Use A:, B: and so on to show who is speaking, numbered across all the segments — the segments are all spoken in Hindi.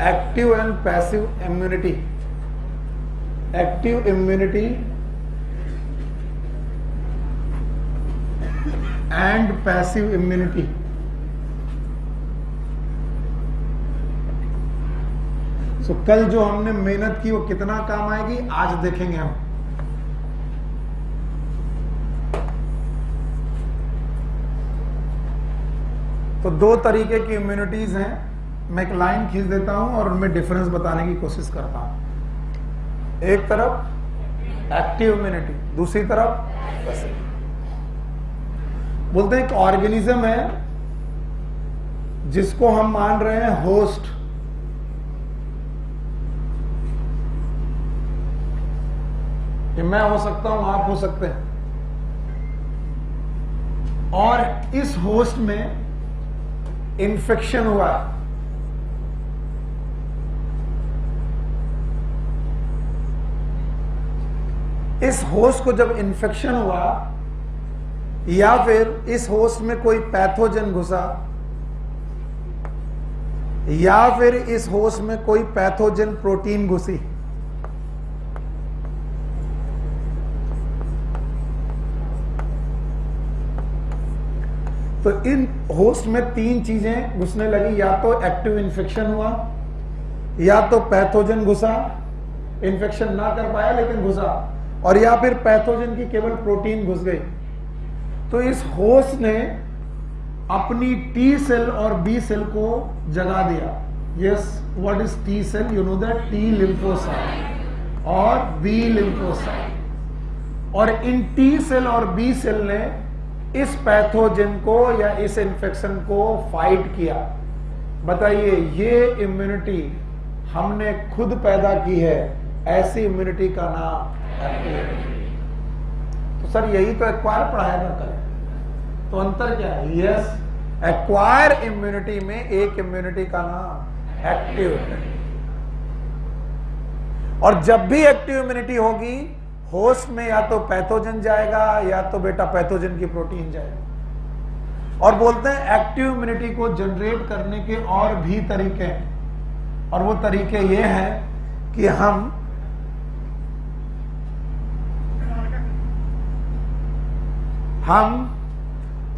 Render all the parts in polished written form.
A: Active and passive immunity, active immunity and passive immunity. तो कल जो हमने मेहनत की वो कितना काम आएगी आज देखेंगे हम। तो दो तरीके की इम्यूनिटीज हैं, मैं एक लाइन खींच देता हूं और उनमें डिफरेंस बताने की कोशिश करता हूं। एक तरफ एक्टिव इम्यूनिटी, दूसरी तरफ पैसिव। बोलते हैं एक ऑर्गेनिज्म है जिसको हम मान रहे हैं होस्ट, कि मैं हो सकता हूं, आप हो सकते हैं, और इस होस्ट में इन्फेक्शन हुआ है। इस होस्ट को जब इन्फेक्शन हुआ या फिर इस होस्ट में कोई पैथोजन घुसा या फिर इस होस्ट में कोई पैथोजन प्रोटीन घुसी, तो इन होस्ट में तीन चीजें घुसने लगी, या तो एक्टिव इन्फेक्शन हुआ, या तो पैथोजन घुसा, इन्फेक्शन ना कर पाया लेकिन घुसा, और या फिर पैथोजन की केवल प्रोटीन घुस गई। तो इस होस्ट ने अपनी टी सेल और बी सेल को जगा दिया। Yes, what is T cell? You know that, T lymphocyte और बी लिम्फोसाइट। और इन टी सेल और बी सेल ने इस पैथोजन को या इस इन्फेक्शन को फाइट किया। बताइए, ये इम्यूनिटी हमने खुद पैदा की है, ऐसी इम्यूनिटी का नाम एक्टिव इम्यूनिटी। तो सर यही तो एक्वायर पढ़ाया था कल, तो अंतर क्या है? यस, एक्वायर इम्यूनिटी में एक इम्यूनिटी का नाम एक्टिव इम्यूनिटी। और जब भी एक्टिव इम्यूनिटी होगी, होस्ट में या तो पैथोजन जाएगा या तो बेटा पैथोजन की प्रोटीन जाएगा। और बोलते हैं एक्टिव इम्यूनिटी को जनरेट करने के और भी तरीके हैं, और वो तरीके ये हैं कि हम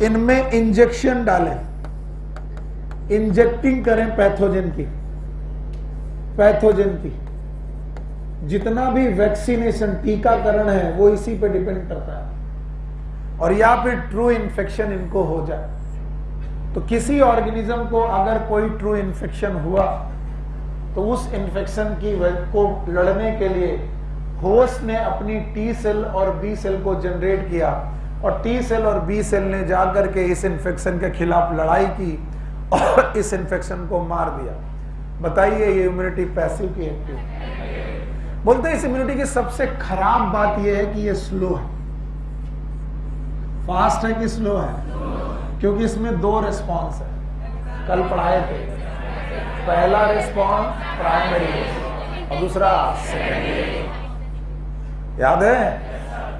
A: इनमें इंजेक्शन डालें, इंजेक्टिंग करें पैथोजन की। जितना भी वैक्सीनेशन, टीकाकरण है, वो इसी पे डिपेंड करता है। और या फिर ट्रू इन्फेक्शन इनको हो जाए, तो किसी ऑर्गेनिज्म को अगर कोई ट्रू इन्फेक्शन हुआ तो उस इन्फेक्शन को लड़ने के लिए होस्ट ने अपनी टी सेल और बी सेल को जनरेट किया, और टी सेल और बी सेल ने जाकर के इस इन्फेक्शन के खिलाफ लड़ाई की और इस इन्फेक्शन को मार दिया। बताइए, ये इम्यूनिटी पैसिव की एक्टिव? बोलते हैं इस इम्यूनिटी की सबसे खराब बात यह है कि ये स्लो है। फास्ट है कि स्लो है? क्योंकि इसमें दो रिस्पॉन्स है, कल पढ़ाए थे। पहला रिस्पॉन्स प्राइमरी और दूसरा सेकेंडरी, याद है?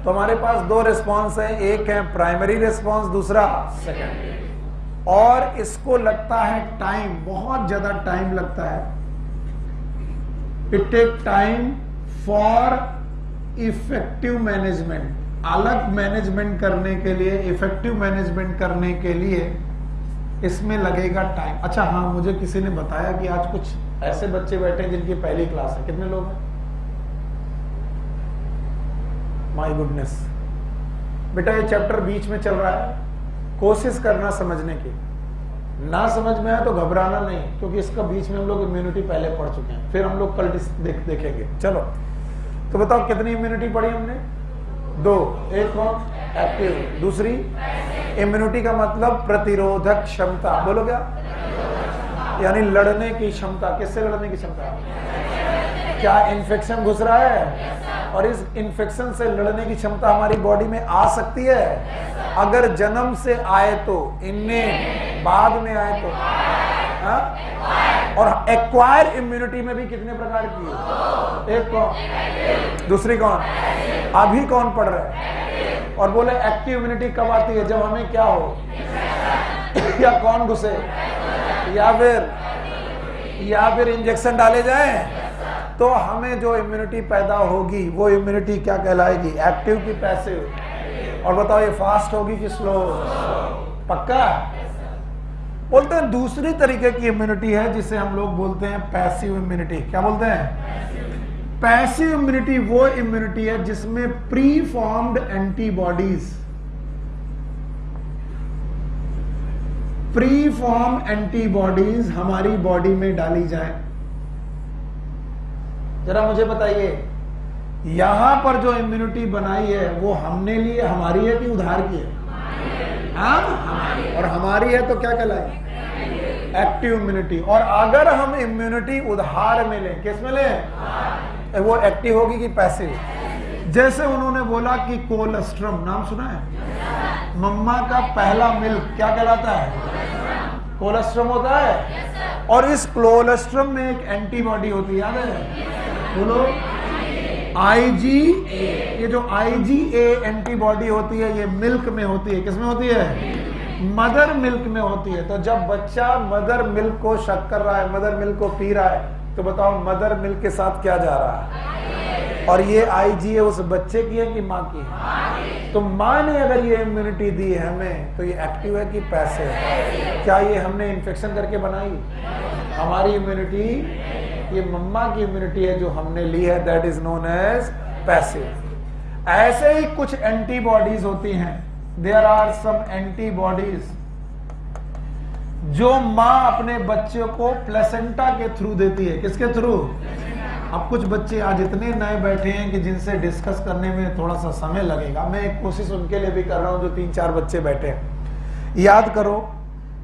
A: तो हमारे पास दो रिस्पॉन्स है, एक है प्राइमरी रिस्पॉन्स, दूसरा सेकेंडरी। और इसको लगता है टाइम, बहुत ज्यादा टाइम लगता है। It take time for effective management. अलग मैनेजमेंट करने के लिए, इफेक्टिव मैनेजमेंट करने के लिए इसमें लगेगा टाइम। अच्छा हाँ, मुझे किसी ने बताया कि आज कुछ ऐसे बच्चे बैठे हैं जिनकी पहली क्लास है। कितने लोग हैं? My goodness. बेटा ये चैप्टर बीच में चल रहा है, कोशिश करना समझने की। ना समझ में आया तो घबराना नहीं, क्योंकि इसका बीच में हम लोग इम्यूनिटी पहले पढ़ चुके हैं, फिर हम लोग कल देखेंगे। चलो तो बताओ कितनी इम्यूनिटी पढ़ी हमने? दो। एक कौन? एक्टिव। दूसरी इम्यूनिटी का मतलब प्रतिरोधक क्षमता। बोलो क्या? यानी लड़ने की क्षमता। किससे लड़ने की क्षमता? क्या इन्फेक्शन घुस रहा है और इस इन्फेक्शन से लड़ने की क्षमता हमारी बॉडी में आ सकती है? अगर जन्म से आए तो, इनमें बाद में आए तो। और एक्वायर इम्यूनिटी में भी कितने प्रकार की है? एक कौन? दूसरी कौन? अभी कौन पढ़ रहा है? और बोले एक्टिव इम्यूनिटी कब आती है? जब हमें क्या हो या कौन घुसे, या फिर इंजेक्शन डाले जाएं, तो हमें जो इम्यूनिटी पैदा होगी वो इम्यूनिटी क्या कहलाएगी, एक्टिव की पैसिव। और बताओ ये फास्ट होगी कि स्लो? पक्का? बोलते हैं दूसरी तरीके की इम्यूनिटी है जिसे हम लोग बोलते हैं पैसिव इम्यूनिटी। क्या बोलते हैं? पैसिव इम्यूनिटी वो इम्यूनिटी है जिसमें pre formed antibodies, pre form antibodies हमारी बॉडी में डाली जाए। जरा मुझे बताइए, यहां पर जो इम्यूनिटी बनाई है वो हमने लिए हमारी है कि उधार की है? हाँ, और हमारी है तो क्या कहलाए? Active immunity. और अगर हम इम्यूनिटी उधार में लें, किस में लें, वो एक्टिव होगी कि पैसिव? जैसे उन्होंने बोला कि कोलेस्ट्रम, नाम सुना है? मम्मा का पहला मिल्क क्या कहलाता है? कोलेस्ट्रम होता है। और इस कोलेस्ट्रम में एक एंटीबॉडी होती है, याद है? बोलो, IgA। ये जो IgA एंटीबॉडी होती है ये मिल्क में होती है। किसमें होती है? मदर मिल्क में होती है। तो जब बच्चा मदर मिल्क को शक कर रहा है, मदर मिल्क को पी रहा है, तो बताओ मदर मिल्क के साथ क्या जा रहा है? और ये IgA उस बच्चे की है कि माँ की? तो माँ ने अगर ये इम्यूनिटी दी है हमें, तो ये एक्टिव है कि पैसिव है? क्या ये हमने इन्फेक्शन करके बनाई? हमारी इम्यूनिटी ये मम्मा की इम्यूनिटी है जो हमने ली है, that is known as passive. ऐसे ही कुछ एंटीबॉडीज होती हैं, देयर आर सम एंटीबॉडीज जो माँ अपने बच्चे को प्लेसेंटा के थ्रू देती है। किसके थ्रू? अब कुछ बच्चे आज इतने नए बैठे हैं कि जिनसे डिस्कस करने में थोड़ा सा समय लगेगा। मैं एक कोशिश उनके लिए भी कर रहा हूं जो 3-4 बच्चे बैठे हैं। याद करो,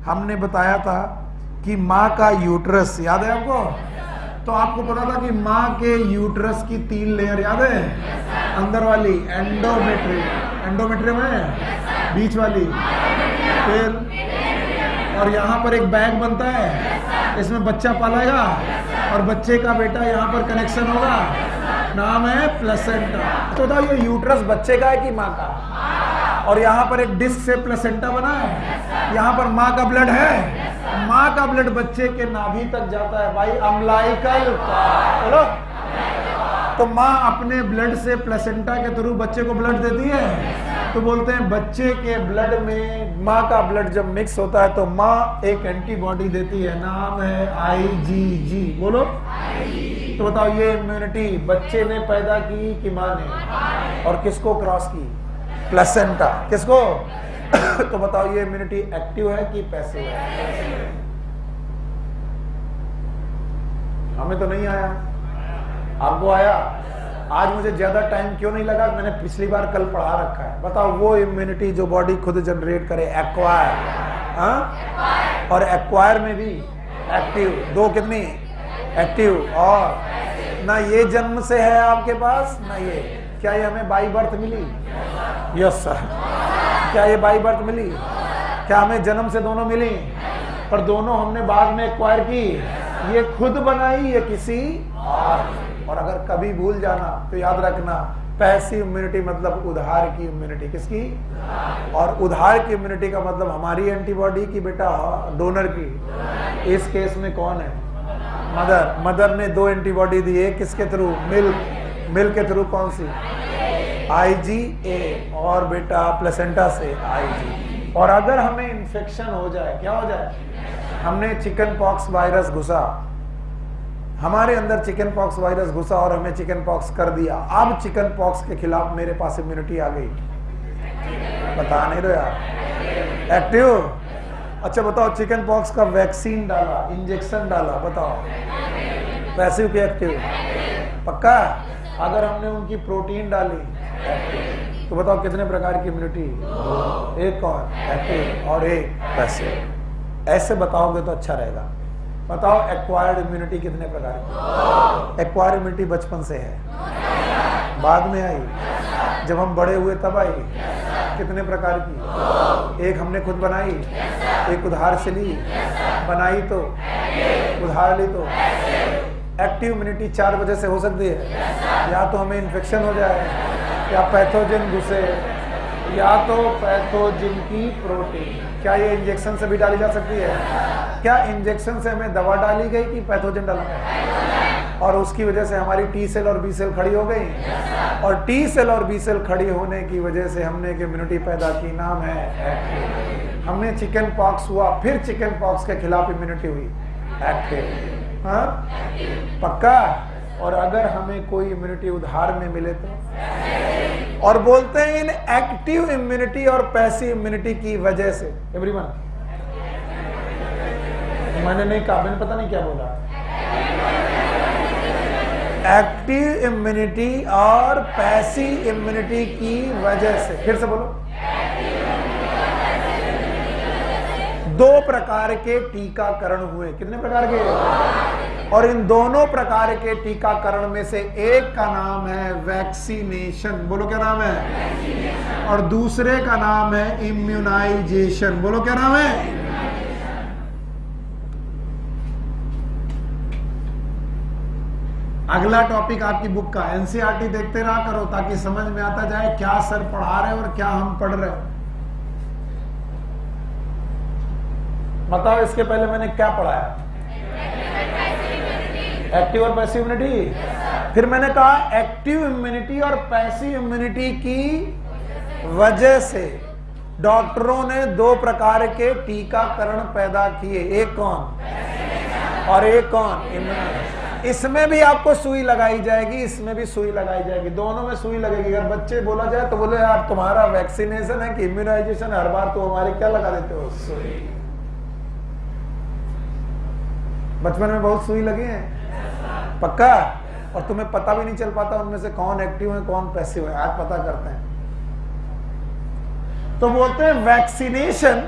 A: हमने बताया था कि माँ का यूट्रस, याद है आपको? तो आपको पता था कि माँ के यूट्रस की 3 लेयर, याद है? अंदर वाली एंडोमेट्रियम, एंडोमेट्रियम है, बीच वाली, फिर और यहाँ पर एक बैग बनता है, इसमें बच्चा पालेगा और बच्चे का बेटा यहाँ पर कनेक्शन होगा, नाम है प्लेसेंटा। तो बताओ ये यूट्रस बच्चे का है कि माँ का? और यहाँ पर एक डिस्क से प्लेसेंटा बना है, यहाँ पर माँ का ब्लड है, माँ का ब्लड बच्चे के नाभि तक जाता है भाई, अम्लाइकल। बोलो, तो माँ अपने ब्लड से प्लेसेंटा के थ्रू बच्चे को ब्लड देती है। तो बोलते हैं बच्चे के ब्लड में माँ का ब्लड जब मिक्स होता है तो माँ एक एंटीबॉडी देती है, नाम है IgG। बोलो, तो बताओ ये इम्यूनिटी बच्चे ने पैदा की कि माँ ने? और किसको क्रॉस की? प्लेसेंटा। किसको? तो बताओ ये इम्यूनिटी एक्टिव है कि पैसिव है? हमें तो नहीं आया, आपको आया? आज मुझे ज्यादा टाइम क्यों नहीं लगा? मैंने पिछली बार कल पढ़ा रखा है। बताओ वो इम्यूनिटी जो बॉडी खुद जनरेट करे, एक्वायर। हाँ, और एक्वायर में भी एक्टिव, दो कितनी? एक्टिव। और ना ये जन्म से है आपके पास ना ये, क्या ये हमें बाई बर्थ मिली? Yes sir. क्या ये बाई बर्थ मिली? क्या हमें जन्म से दोनों मिली? पर दोनों हमने बाद में एक्वायर की, ये खुद बनाई, ये किसी और अगर कभी भूल जाना तो याद रखना, पैसिव इम्यूनिटी मतलब उधार की इम्यूनिटी। किसकी? और उधार की इम्यूनिटी का मतलब हमारी एंटीबॉडी की, बेटा डोनर की। इस केस में कौन है? मदर। मदर ने 2 एंटीबॉडी दी, एक किसके थ्रू? मिल्क। मिल्क के थ्रू कौन सी? IgA, और बेटा प्लेसेंटा से IG। और अगर हमें इन्फेक्शन हो जाए, क्या हो जाए? हमने चिकन पॉक्स वायरस घुसा, हमारे अंदर चिकन पॉक्स वायरस घुसा और हमें चिकन पॉक्स कर दिया। अब चिकन पॉक्स के खिलाफ मेरे पास इम्यूनिटी आ गई, बता नहीं रहे यार? एक्टिव। अच्छा बताओ, चिकन पॉक्स का वैक्सीन डाला, इंजेक्शन डाला, बताओ पैसिव के एक्टिव? पक्का? अगर हमने उनकी प्रोटीन डाली तो बताओ कितने प्रकार की इम्यूनिटी? एक कौन? एक्टिव और एक पैसिव। ऐसे बताओगे तो अच्छा रहेगा। बताओ एक्वायर्ड इम्यूनिटी कितने प्रकार की? एक्वायर्ड इम्यूनिटी बचपन से है, बाद में आई, जब हम बड़े हुए तब आई। कितने प्रकार की? एक हमने खुद बनाई, एक उधार से ली, बनाई तो उधार ली तो। एक्टिव इम्यूनिटी 4 वजह से हो सकती है, या तो हमें इन्फेक्शन हो जाए, या पैथोजन घुसे, या तो पैथोजन की प्रोटीन। क्या ये इंजेक्शन से भी डाली जा सकती है? क्या इंजेक्शन से हमें दवा डाली गई कि पैथोजन डाला गया? और उसकी वजह से हमारी टी सेल और बी सेल खड़ी हो गई, और टी सेल और बी सेल खड़ी होने की वजह से हमने एक इम्यूनिटी पैदा की, नाम है हमने चिकन पॉक्स हुआ, फिर चिकन पॉक्स के खिलाफ इम्यूनिटी हुई, एक्टिव। हाँ, पक्का। और अगर हमें कोई इम्यूनिटी उधार में मिले तो, और बोलते हैं इन एक्टिव इम्यूनिटी और पैसिव इम्यूनिटी की वजह से, एवरीवन, मैंने नहीं कहा, मैंने पता नहीं क्या बोला, एक्टिव इम्यूनिटी और पैसिव इम्यूनिटी की वजह से, फिर से बोलो, दो प्रकार के टीकाकरण हुए। कितने प्रकार के? और इन दोनों प्रकार के टीकाकरण में से एक का नाम है वैक्सीनेशन, बोलो क्या नाम है, और दूसरे का नाम है इम्यूनाइजेशन, बोलो क्या नाम है। अगला टॉपिक आपकी बुक का, एनसीईआरटी देखते रहा करो ताकि समझ में आता जाए क्या सर पढ़ा रहे और क्या हम पढ़ रहे हैं। बताओ इसके पहले मैंने क्या पढ़ाया? एक्टिव और पैसिव इम्यूनिटी। फिर मैंने कहा एक्टिव इम्यूनिटी और पैसिव इम्यूनिटी की वजह से डॉक्टरों ने दो प्रकार के टीकाकरण पैदा किए, एक कौन और एक कौन, इम्यूनाइजेशन। इसमें भी आपको सुई लगाई जाएगी, इसमें भी सुई लगाई जाएगी, दोनों में सुई लगेगी। अगर बच्चे बोला जाए तो बोले यार तुम्हारा वैक्सीनेशन है कि इम्यूनाइजेशन, हर बार तो हमारे क्या लगा देते हो, सुई। बचपन में बहुत सुई लगी है, पक्का। और तुम्हें पता भी नहीं चल पाता उनमें से कौन एक्टिव है कौन पैसिव है, आज पता करते हैं। तो बोलते हैं vaccination,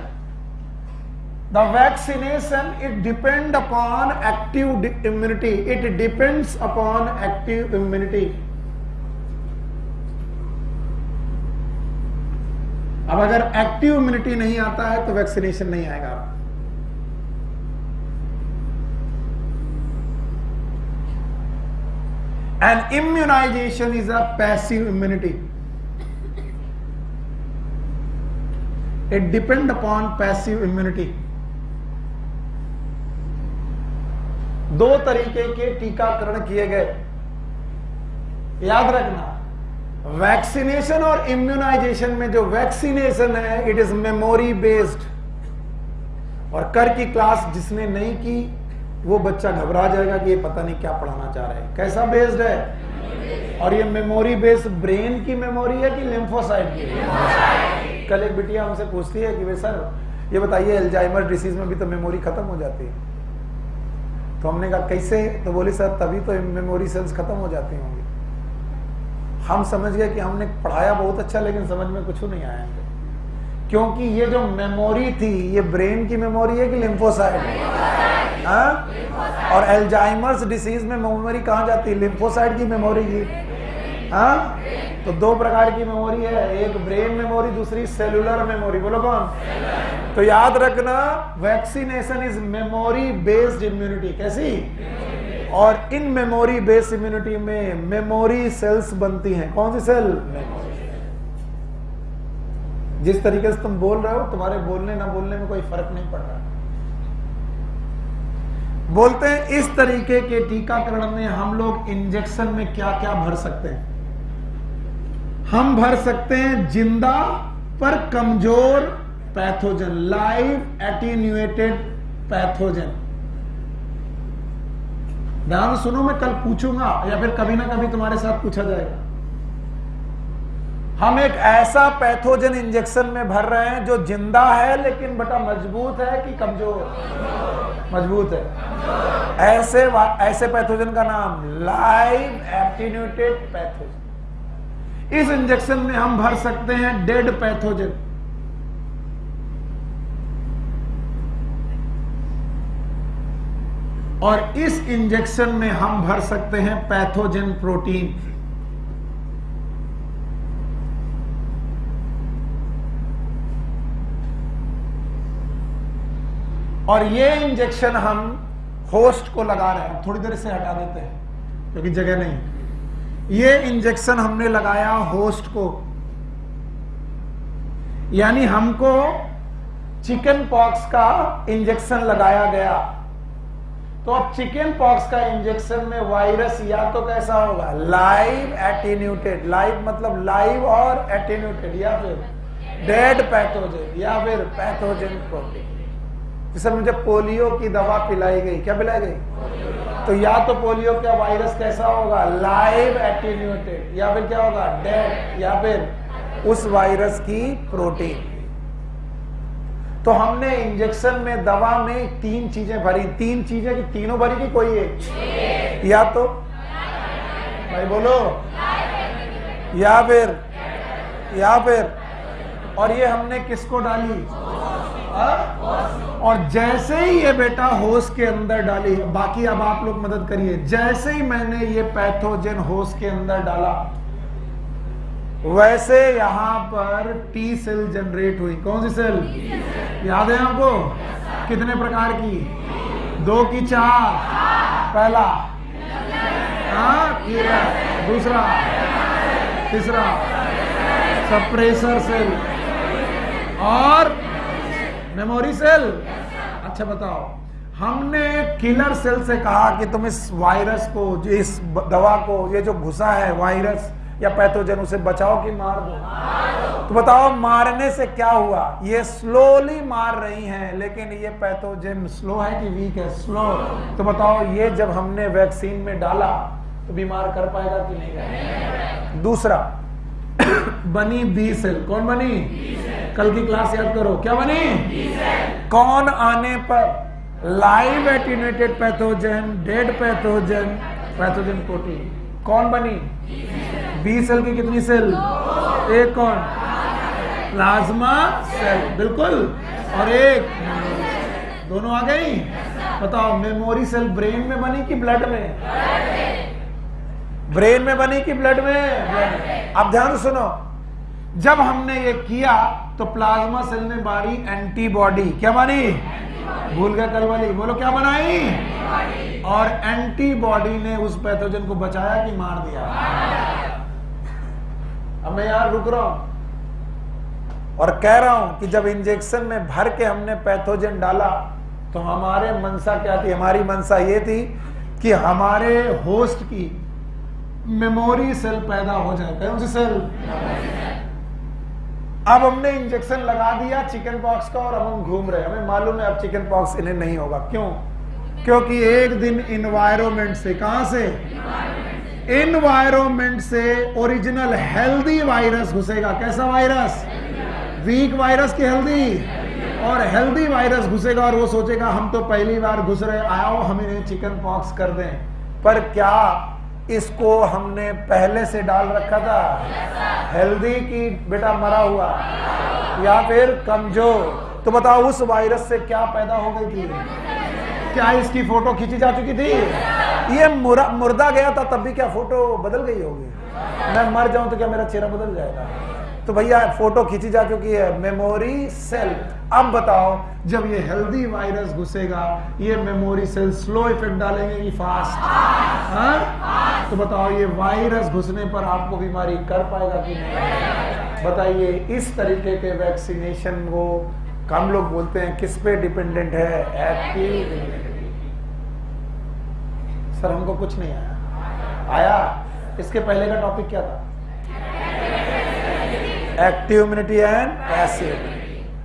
A: the vaccination it depend upon active immunity, it depends upon active immunity. अब अगर एक्टिव इम्यूनिटी नहीं आता है तो वैक्सीनेशन नहीं आएगा। And immunization is a passive immunity. It depends upon passive immunity. दो तरीके के टीकाकरण किए गए, याद रखना। वैक्सीनेशन और इम्यूनाइजेशन में जो वैक्सीनेशन है इट इज मेमोरी बेस्ड, और कर की क्लास जिसने नहीं की वो बच्चा घबरा जाएगा कि ये पता नहीं क्या पढ़ाना चाह रहे हैं। कैसा बेस्ड है? और ये मेमोरी बेस्ड ब्रेन की मेमोरी है कि लिम्फोसाइट की? कल एक बिटिया हमसे पूछती है कि वे सर ये बताइए अल्जाइमर डिसीज में भी तो मेमोरी खत्म हो जाती है। तो हमने कहा कैसे? तो बोली सर तभी तो मेमोरी सेल्स खत्म हो जाती होंगी। हम समझ गए कि हमने पढ़ाया बहुत अच्छा लेकिन समझ में कुछ नहीं आया, क्योंकि ये जो मेमोरी थी ये ब्रेन की मेमोरी है कि लिम्फोसाइट? हाँ? और अल्जाइमर्स डिसीज में मेमोरी कहां जाती है? लिम्फोसाइट की मेमोरी की। हाँ? तो दो प्रकार की मेमोरी है, एक ब्रेन मेमोरी, दूसरी सेलुलर मेमोरी। बोलो कौन? तो याद रखना vaccination is memory based immunity. कैसी? और इन मेमोरी बेस्ड इम्यूनिटी में मेमोरी सेल्स बनती हैं। कौन सी सेल? जिस तरीके से तुम बोल रहे हो तुम्हारे बोलने ना बोलने में कोई फर्क नहीं पड़ रहा। बोलते हैं इस तरीके के टीकाकरण में हम लोग इंजेक्शन में क्या क्या भर सकते हैं? हम भर सकते हैं जिंदा पर कमजोर पैथोजन, लाइव एटीन्यूएटेड पैथोजन। ध्यान सुनो, मैं कल पूछूंगा या फिर कभी ना कभी तुम्हारे साथ पूछा जाएगा। हम एक ऐसा पैथोजन इंजेक्शन में भर रहे हैं जो जिंदा है लेकिन बटा मजबूत है कि कमजोर? मजबूत है। ऐसे पैथोजन का नाम लाइव एटीन्यूएटेड पैथोजन। इस इंजेक्शन में हम भर सकते हैं डेड पैथोजन, और इस इंजेक्शन में हम भर सकते हैं पैथोजन प्रोटीन। और ये इंजेक्शन हम होस्ट को लगा रहे हैं, थोड़ी देर से हटा देते हैं क्योंकि जगह नहीं। ये इंजेक्शन हमने लगाया होस्ट को, यानी हमको चिकन पॉक्स का इंजेक्शन लगाया गया, तो अब चिकन पॉक्स का इंजेक्शन में वायरस या तो कैसा होगा, लाइव एटेन्यूटेड, लाइव मतलब लाइव और एटेन्यूटेड, या फिर डेड पैथोजन, या फिर पैथोजन प्रोटीन। जैसे मुझे पोलियो की दवा पिलाई गई, क्या पिलाई गई, तो या तो पोलियो का वायरस कैसा होगा, लाइव एटेन्यूटेड, या फिर क्या होगा, डेड, या फिर उस वायरस की प्रोटीन। तो हमने इंजेक्शन में दवा में 3 चीजें भरी, 3 चीजें की तीनों भरी की कोई एक, या तो भाई बोलो, या फिर और ये हमने किसको डाली, और जैसे ही ये बेटा होश के अंदर डाली, बाकी अब आप लोग मदद करिए, जैसे ही मैंने ये पैथोजन होश के अंदर डाला, वैसे यहां पर टी सेल जनरेट हुई। कौन सी सेल, याद है आपको, कितने प्रकार की, 2 की 4, पहला किलर, दूसरा, तीसरा सप्रेसर सेल और मेमोरी सेल। अच्छा बताओ, हमने किलर सेल से कहा कि तुम इस वायरस को, इस दवा को, ये जो घुसा है वायरस या पैथोजन, उसे बचाओ कि मार दो। तो बताओ मारने से क्या हुआ, ये स्लोली मार रही हैं, लेकिन ये पैथोजन स्लो है कि वीक है, स्लो। तो बताओ ये जब हमने वैक्सीन में डाला तो बीमार कर पाएगा कि नहीं करेगा। दूसरा बनी बी सेल, कौन बनी, कल की क्लास याद करो, क्या बनी, कौन आने पर, live attenuated pathogen, dead pathogen, pathogen protein, कौन बनी, बी सेल की कितनी सेल, एक कौन, प्लाज्मा सेल, बिल्कुल, और एक, दोनों आ गई। बताओ मेमोरी सेल ब्रेन में बनी कि ब्लड में, ब्रेन में बनी कि ब्लड में। अब ध्यान सुनो, जब हमने ये किया तो प्लाज्मा सेल ने बारी एंटीबॉडी, क्या बनी, भूल गए कल वाली, बोलो क्या बनाई, और एंटीबॉडी ने उस पैथोजन को बचाया कि मार दिया। अब मैं यार रुक रहा हूं और कह रहा हूं कि जब इंजेक्शन में भर के हमने पैथोजन डाला तो हमारे मनसा क्या थी, हमारी मनसा ये थी कि हमारे होस्ट की मेमोरी सेल पैदा हो जाए। कौन सी सेल, अब हमने इंजेक्शन लगा दिया चिकन पॉक्स का और अब हम घूम रहे, हमें मालूम है अब चिकन पॉक्स इन्हें नहीं होगा। क्यों, क्योंकि एक दिन इन्वायरमेंट से, कहां से, इन्वायरमेंट से ओरिजिनल हेल्दी वायरस घुसेगा। कैसा वायरस, वीक वायरस की हेल्दी, और हेल्दी वायरस घुसेगा और वो सोचेगा हम तो पहली बार घुस रहे, आओ हम इन्हें चिकन पॉक्स कर दें। पर क्या इसको हमने पहले से डाल रखा था, हेल्दी की बेटा मरा हुआ, या फिर कमजोर। तो बताओ उस वायरस से क्या पैदा हो गई थी, क्या इसकी फोटो खींची जा चुकी थी, ये मुर्दा गया था तब भी क्या फोटो बदल गई होगी, मैं मर जाऊं तो क्या मेरा चेहरा बदल जाएगा। तो भैया फोटो खींची जा चुकी है, मेमोरी सेल। अब बताओ जब ये हेल्दी वायरस घुसेगा, ये मेमोरी सेल स्लो इफेक्ट डालेंगे कि फास्ट, हाँ? तो बताओ ये वायरस घुसने पर आपको बीमारी कर पाएगा कि नहीं, बताइए। इस तरीके के वैक्सीनेशन को हम लोग बोलते हैं किस पे डिपेंडेंट है, एक्टिव इम्यूनिटी। सर हमको कुछ नहीं आया, इसके पहले का टॉपिक क्या था, active immunity and passive immunity.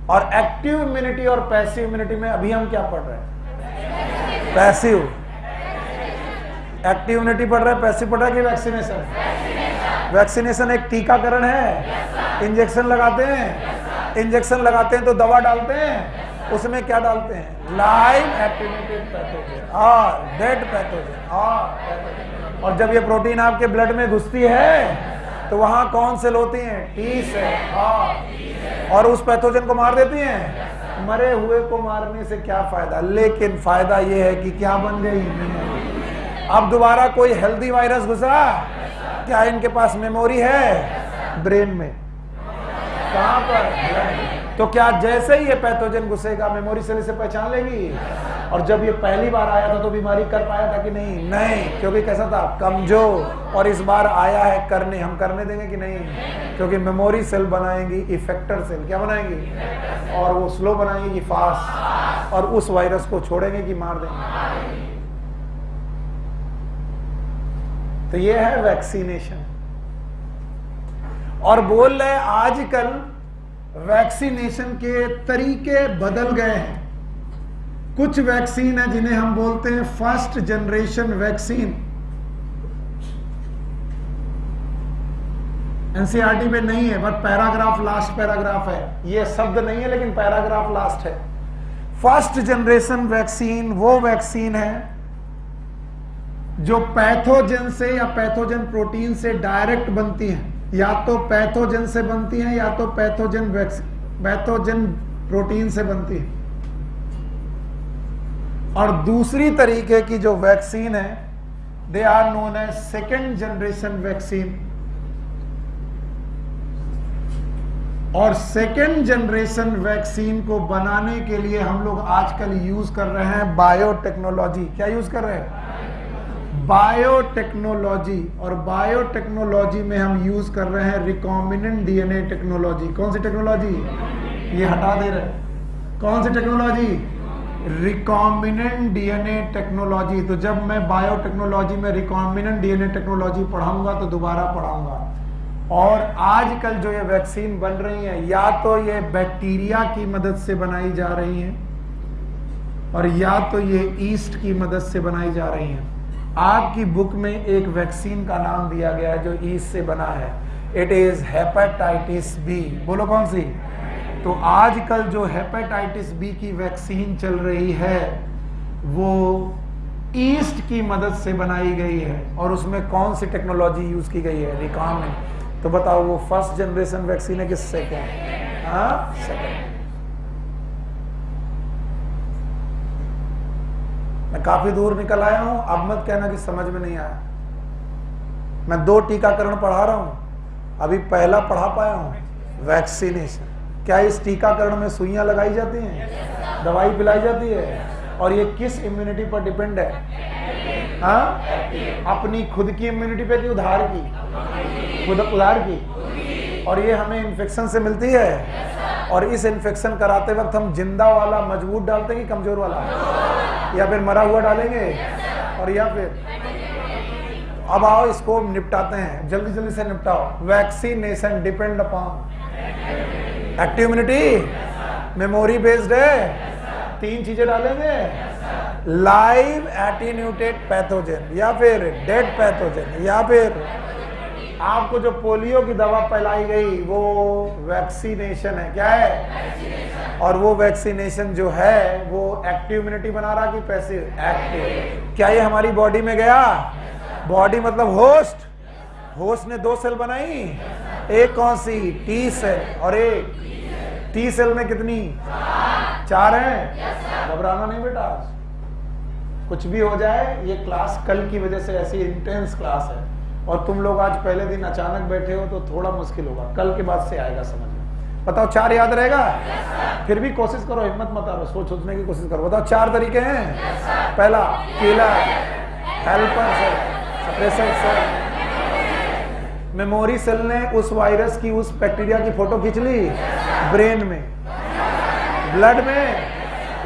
A: और एक्टिव इम्यूनिटी और पैसिव इम्यूनिटी में अभी हम क्या पढ़ रहे हैं, पैसिव। एक्टिव इम्यूनिटी पढ़ रहे हैं, पैसिव पढ़ रहे हैं कि वैक्सीनेशन। वैक्सीनेशन एक टीकाकरण है, इंजेक्शन लगाते हैं, इंजेक्शन लगाते हैं तो दवा डालते हैं, उसमें क्या डालते हैं, लाइव एटेन्यूटेड पैथोजन और डेड पैथोजन। और जब ये प्रोटीन आपके ब्लड में घुसती है तो वहां कौन सेल होती हैं, टी सेल, और उस पैथोजन को मार देती हैं। मरे हुए को मारने से क्या फायदा, लेकिन फायदा ये है कि क्या बन गई, अब दोबारा कोई हेल्दी वायरस घुसा, क्या इनके पास मेमोरी है, ब्रेन में, कहां पर, तो क्या जैसे ही ये पैथोजन घुसेगा मेमोरी सेल इसे पहचान लेगी, और जब ये पहली बार आया था तो बीमारी कर पाया था कि नहीं? नहीं, क्योंकि कैसा था? कमजोर। और इस बार आया है करने, हम करने देंगे कि नहीं? क्योंकि मेमोरी सेल बनाएंगी इफेक्टर सेल। क्या बनाएंगी? और वो स्लो बनाएंगी कि फास्ट, और उस वायरस को छोड़ेंगे कि मार देंगे। तो ये है वैक्सीनेशन। और बोल रहे आजकल वैक्सीनेशन के तरीके बदल गए हैं। कुछ वैक्सीन है जिन्हें हम बोलते हैं फर्स्ट जनरेशन वैक्सीन। एनसीईआरटी पे नहीं है, बट पैराग्राफ लास्ट पैराग्राफ है। ये शब्द नहीं है लेकिन पैराग्राफ लास्ट है। फर्स्ट जनरेशन वैक्सीन वो वैक्सीन है जो पैथोजन से या पैथोजन प्रोटीन से डायरेक्ट बनती है। या तो पैथोजन से बनती है या तो पैथोजन प्रोटीन से बनती है। और दूसरी तरीके की जो वैक्सीन है, they are known as second generation vaccine. और सेकेंड जनरेशन वैक्सीन को बनाने के लिए हम लोग आजकल यूज कर रहे हैं बायोटेक्नोलॉजी। क्या यूज कर रहे हैं? बायोटेक्नोलॉजी। और बायोटेक्नोलॉजी में हम यूज कर रहे हैं रिकॉम्बिनेंट डीएनए टेक्नोलॉजी। कौन सी टेक्नोलॉजी? ये हटा दे रहे। कौन सी टेक्नोलॉजी? Recombinant DNA technology. तो जब मैं बायोटेक्नोलॉजी में रिकॉम्बिनेंट डीएनए टेक्नोलॉजी पढ़ाऊंगा तो दोबारा पढ़ाऊंगा। और आजकल जो ये वैक्सीन बन रही है, या तो ये बैक्टीरिया की मदद से बनाई जा रही है और या तो ये ईस्ट की मदद से बनाई जा रही है। आपकी बुक में एक वैक्सीन का नाम दिया गया है जो ईस्ट से बना है। It is hepatitis B. बोलो कौन सी? तो आजकल जो हेपेटाइटिस बी की वैक्सीन चल रही है वो ईस्ट की मदद से बनाई गई है। और उसमें कौन सी टेक्नोलॉजी यूज की गई है? रिकॉम्बिनेंट। तो बताओ वो फर्स्ट जनरेशन वैक्सीन है कि सेकेंड? हाँ, सेकेंड। मैं काफी दूर निकल आया हूं, अब मत कहना कि समझ में नहीं आया। मैं 2 टीकाकरण पढ़ा रहा हूं, अभी पहला पढ़ा पाया हूं, वैक्सीनेशन। क्या इस टीकाकरण में सुइयां लगाई जाती हैं? दवाई पिलाई जाती है? और ये किस इम्यूनिटी पर डिपेंड है? हाँ, अपनी खुद की इम्यूनिटी पे कि उधार की? खुद उधार की। और ये हमें इन्फेक्शन से मिलती है। और इस इन्फेक्शन कराते वक्त हम जिंदा वाला मजबूत डालते हैं कि कमजोर वाला, या फिर मरा हुआ डालेंगे? और या फिर अब आओ इसको निपटाते हैं, जल्दी जल्दी से निपटाओ। Vaccination depend upon active immunity, memory based है। 3 चीजें डालेंगे, लाइव एटीन्यूटेड पैथोजन या फिर डेड पैथोजन, या फिर आपको जो पोलियो की दवा पिलाई गई वो वैक्सीनेशन है। क्या है? और वो वैक्सीनेशन जो है वो एक्टिव इम्यूनिटी बना रहा कि पैसिव? एक्टिव। क्या ये हमारी बॉडी में गया? बॉडी मतलब होस्ट। होस्ट ने 2 सेल बनाई, एक कौन सी? T cell. और एक टी सेल में कितनी? 4 हैं। घबराना नहीं बेटा, कुछ भी हो जाए। ये क्लास कल की वजह से ऐसी इंटेंस क्लास है और तुम लोग आज पहले दिन अचानक बैठे हो तो थोड़ा मुश्किल होगा, कल के बाद से आएगा समझ में। बताओ 4 याद रहेगा? फिर भी कोशिश करो, हिम्मत मत हारो, सोचने की कोशिश करो। बताओ 4 तरीके हैं। पहला killer, helper cell, suppressor cell. Memory cell ने उस वायरस की, उस बैक्टीरिया की फोटो खींच ली ब्रेन में, ब्लड में,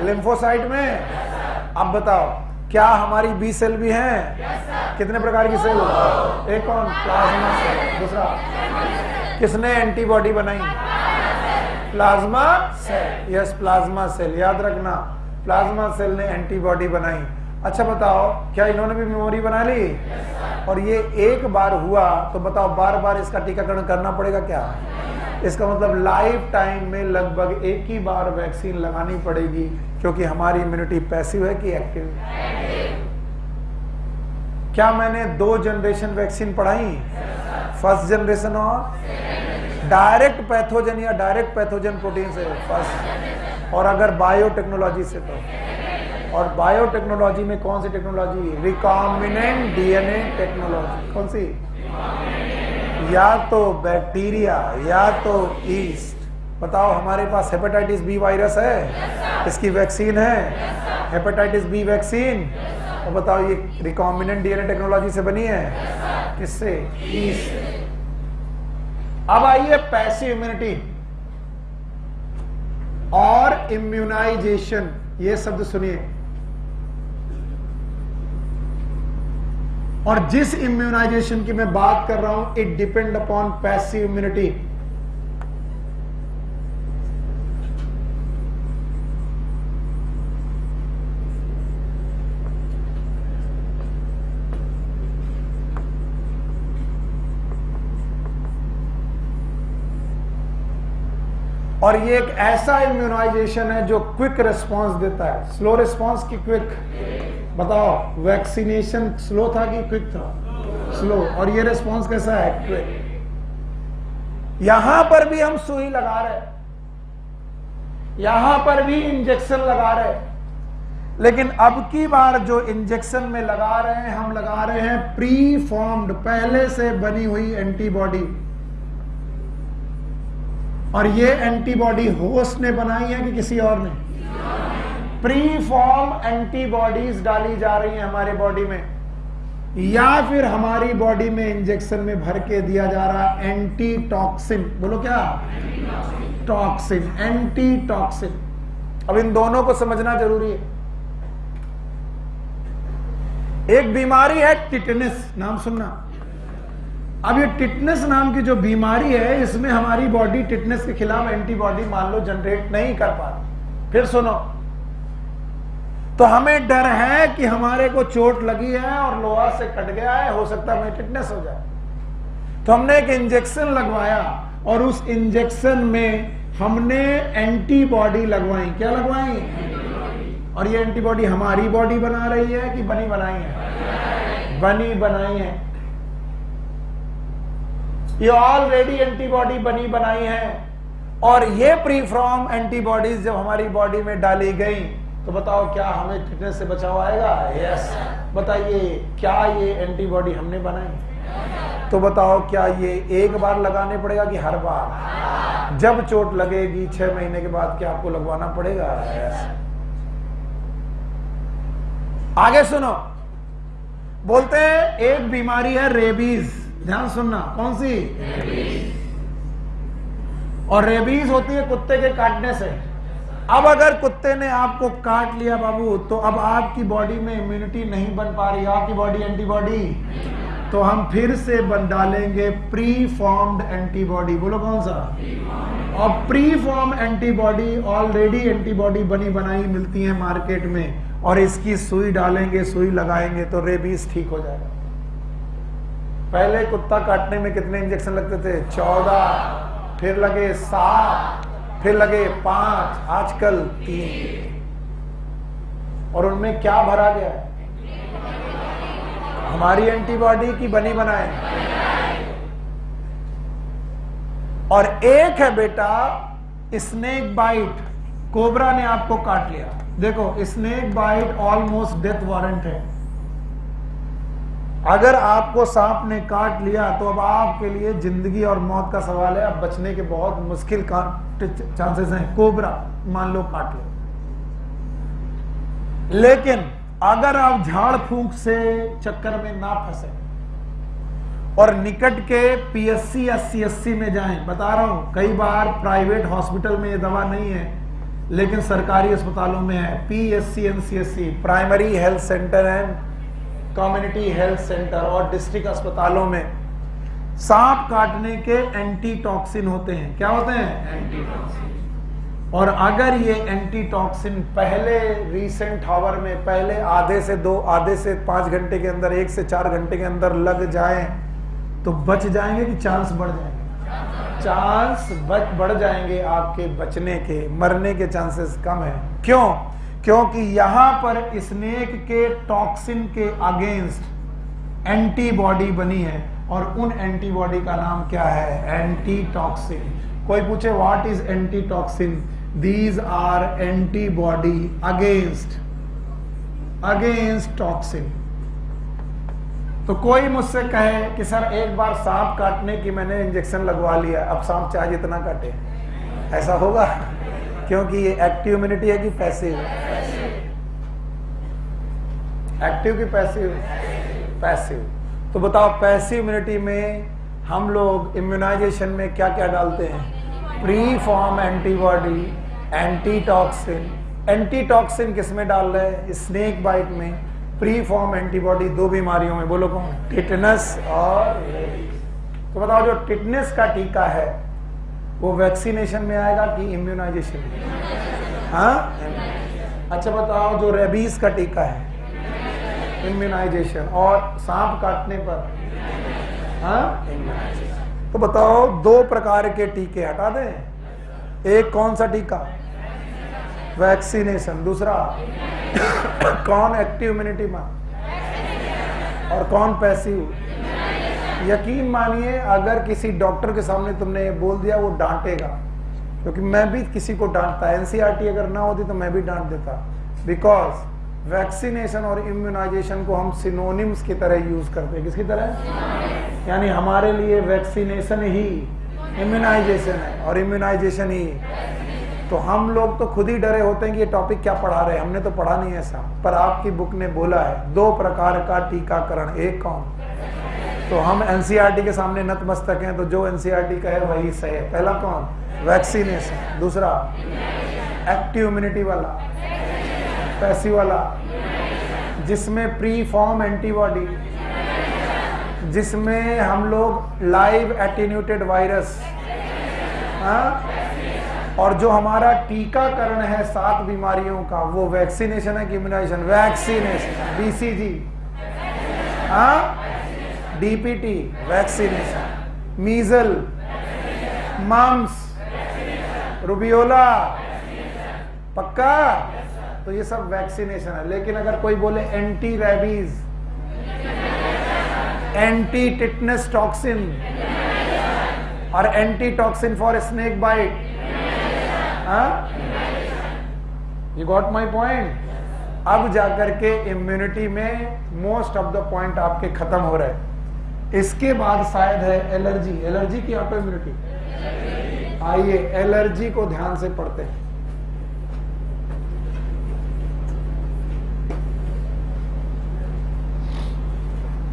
A: लिम्फोसाइट में। अब बताओ क्या हमारी बी सेल भी हैं? कितने प्रकार की सेल? एक कौन? Plasma cell. दूसरा किसने एंटीबॉडी बनाई? Plasma cell. Yes, plasma cell, याद रखना, प्लाज्मा सेल ने एंटीबॉडी बनाई। अच्छा बताओ क्या इन्होंने भी मेमोरी बना ली? और ये एक बार हुआ तो बताओ बार बार इसका टीकाकरण करना पड़ेगा क्या? इसका मतलब लाइफ टाइम में लगभग एक ही बार वैक्सीन लगानी पड़ेगी, क्योंकि हमारी इम्यूनिटी पैसिव है कि एक्टिव? क्या मैंने 2 जनरेशन वैक्सीन पढ़ाई? फर्स्ट जनरेशन और डायरेक्ट पैथोजन या डायरेक्ट पैथोजन प्रोटीन से फर्स्ट, और अगर बायोटेक्नोलॉजी से तो। और बायोटेक्नोलॉजी में कौन सी टेक्नोलॉजी? Recombinant DNA technology. कौन सी? या तो बैक्टीरिया या तो ईस्ट। बताओ हमारे पास हेपेटाइटिस बी वायरस है, इसकी वैक्सीन है, हेपेटाइटिस बी वैक्सीन। और बताओ ये रिकॉम्बिनेंट डीएनए टेक्नोलॉजी से बनी है, किससे? ई से। अब आइए पैसिव इम्यूनिटी और इम्यूनाइजेशन, ये शब्द सुनिए। और जिस इम्यूनाइजेशन की मैं बात कर रहा हूं, it depend upon passive immunity. और ये एक ऐसा इम्यूनाइजेशन है जो क्विक रिस्पांस देता है। स्लो रिस्पांस की क्विक? बताओ वैक्सीनेशन स्लो था कि क्विक था? स्लो। और ये रिस्पांस कैसा है? क्विक। यहां पर भी हम सुई लगा रहे, यहां पर भी इंजेक्शन लगा रहे, लेकिन अब की बार जो इंजेक्शन में लगा रहे हैं, हम लगा रहे हैं प्री फॉर्म्ड, पहले से बनी हुई एंटीबॉडी। और ये एंटीबॉडी होस्ट ने बनाई है कि किसी और ने? प्री फॉर्म एंटीबॉडीज डाली जा रही हैं हमारे बॉडी में, या फिर हमारी बॉडी में इंजेक्शन में भर के दिया जा रहा है एंटी टॉक्सिन। बोलो क्या? Toxin, anti toxin. अब इन दोनों को समझना जरूरी है। एक बीमारी है टिटनेस, नाम सुनना। अब ये टिटनेस नाम की जो बीमारी है, इसमें हमारी बॉडी टिटनेस के खिलाफ एंटीबॉडी मान लो जनरेट नहीं कर पाती। फिर सुनो, तो हमें डर है कि हमारे को चोट लगी है और लोहा से कट गया है, हो सकता है हमें टिटनेस हो जाए। तो हमने एक इंजेक्शन लगवाया और उस इंजेक्शन में हमने एंटीबॉडी लगवाई। क्या लगवाई? और ये एंटीबॉडी हमारी बॉडी बना रही है कि बनी बनाई है? बनी बनाई है। ये ऑलरेडी एंटीबॉडी बनी बनाई है। और ये प्री फॉर्म एंटीबॉडीज जब हमारी बॉडी में डाली गई, तो बताओ क्या हमें टिटनेस से बचाव आएगा? यस। बताइए क्या ये एंटीबॉडी हमने बनाई? तो बताओ क्या ये एक बार लगाने पड़ेगा कि हर बार? जब चोट लगेगी 6 महीने के बाद क्या आपको लगवाना पड़ेगा? यस। आगे सुनो, बोलते हैं एक बीमारी है रेबीज। ध्यान सुनना, कौन सी? रेबीज। और रेबीज होती है कुत्ते के काटने से। अब अगर कुत्ते ने आपको काट लिया बाबू, तो अब आपकी बॉडी में इम्यूनिटी नहीं बन पा रही, आपकी बॉडी एंटीबॉडी, तो हम फिर से बन डालेंगे प्री फॉर्म्ड एंटीबॉडी। बोलो कौन सा? और pre form antibody, already antibody बनी बनाई मिलती है मार्केट में, और इसकी सुई डालेंगे, सुई लगाएंगे तो रेबीज ठीक हो जाएगा। पहले कुत्ता काटने में कितने इंजेक्शन लगते थे? 14, फिर लगे 7, फिर लगे 5, आजकल 3। और उनमें क्या भरा गया है? हमारी एंटीबॉडी की बनी बनाए। और एक है बेटा स्नेक बाइट, कोबरा ने आपको काट लिया। देखो snake bite almost death warrant है। अगर आपको सांप ने काट लिया तो अब आपके लिए जिंदगी और मौत का सवाल है। अब बचने के बहुत मुश्किल चांसेस हैं। कोबरा मान लो काट लो, लेकिन अगर आप झाड़ फूंक से चक्कर में ना फंसे और निकट के पीएससी या सीएससी में जाएं, बता रहा हूं कई बार प्राइवेट हॉस्पिटल में ये दवा नहीं है, लेकिन सरकारी अस्पतालों में है। PSC and CSC, primary health centre and community health centre, और डिस्ट्रिक्ट अस्पतालों में सांप काटने के एंटी टॉक्सिन होते हैं। क्या होते हैं? Anti toxin. और अगर ये एंटी टॉक्सिन पहले रीसेंट आवर में, पहले आधे से 5 घंटे के अंदर, 1 से 4 घंटे के अंदर लग जाए, तो बच जाएंगे कि चांस बढ़ जाएंगे? चांस बढ़ जाएंगे आपके बचने के, मरने के चांसेस कम है। क्यों? क्योंकि यहां पर स्नेक के टॉक्सिन के अगेंस्ट एंटीबॉडी बनी है, और उन एंटीबॉडी का नाम क्या है? Antitoxin. कोई पूछे what is antitoxin? These are antibody against toxin. तो कोई मुझसे कहे कि सर एक बार सांप काटने की मैंने इंजेक्शन लगवा लिया, अब सांप चाहे जितना काटे, ऐसा होगा? क्योंकि ये एक्टिव इम्यूनिटी है कि पैसिव? एक्टिव की पैसिव? पैसिव। तो बताओ पैसिव इम्यूनिटी में हम लोग इम्यूनाइजेशन में क्या क्या डालते हैं? Pre form antibody, antitoxin. Antitoxin किस में डाल रहे हैं? स्नेक बाइट में। प्री फॉर्म एंटीबॉडी 2 बीमारियों में, बोलो कौन? टिटनस और रेबीज। तो बताओ जो टिटनस का टीका है वो वैक्सीनेशन में आएगा कि इम्यूनाइजेशन में? हाँ, अच्छा बताओ जो रेबीज का टीका है? इम्यूनाइजेशन। और सांप काटने पर? हाँ, इम्यूनाइजेशन। तो बताओ 2 प्रकार के टीके हटा दें। एक कौन सा टीका? वैक्सीनेशन। दूसरा कौन एक्टिव इम्यूनिटी में और कौन पैसिव? यकीन मानिए अगर किसी डॉक्टर के सामने तुमने ये बोल दिया वो डांटेगा, क्योंकि मैं भी किसी को डांटता। एनसीईआरटी अगर ना होती तो मैं भी डांट देता। बिकॉज वैक्सीनेशन और इम्यूनाइजेशन को हम सिनोनिम्स की तरह यूज करते हैं। किसकी तरह? यानी हमारे लिए वैक्सीनेशन ही इम्यूनाइजेशन है और इम्यूनाइजेशन ही। तो हम लोग तो खुद ही डरे होते हैं कि ये टॉपिक क्या पढ़ा रहे हैं, हमने तो पढ़ा नहीं ऐसा। पर आपकी बुक ने बोला है 2 प्रकार का टीकाकरण। एक कौन? तो हम एनसीईआरटी के सामने नतमस्तक हैं, तो जो एनसीईआरटी कहे वही सही है। पहला कौन? वैक्सीनेशन। दूसरा एक्टिव इम्यूनिटी वाला, पैसिव वाला, जिसमें प्री फॉर्म एंटीबॉडी, जिसमें हम लोग लाइव एटीन्यूटेड वायरस, और जो हमारा टीकाकरण है 7 बीमारियों का, वो वैक्सीनेशन है कि immunization? Vaccination. BCG, DPT vaccination, measles, mumps, rubeola, पक्का? तो ये सब वैक्सीनेशन है। लेकिन अगर कोई बोले anti rabies, anti tetanus toxin और anti toxin for snake bite, you got my point? अब जाकर के इम्यूनिटी में मोस्ट ऑफ द पॉइंट आपके खत्म हो रहे हैं। इसके बाद शायद है एलर्जी। एलर्जी की ऑटो इम्यूनिटी। आइए एलर्जी को ध्यान से पढ़ते हैं।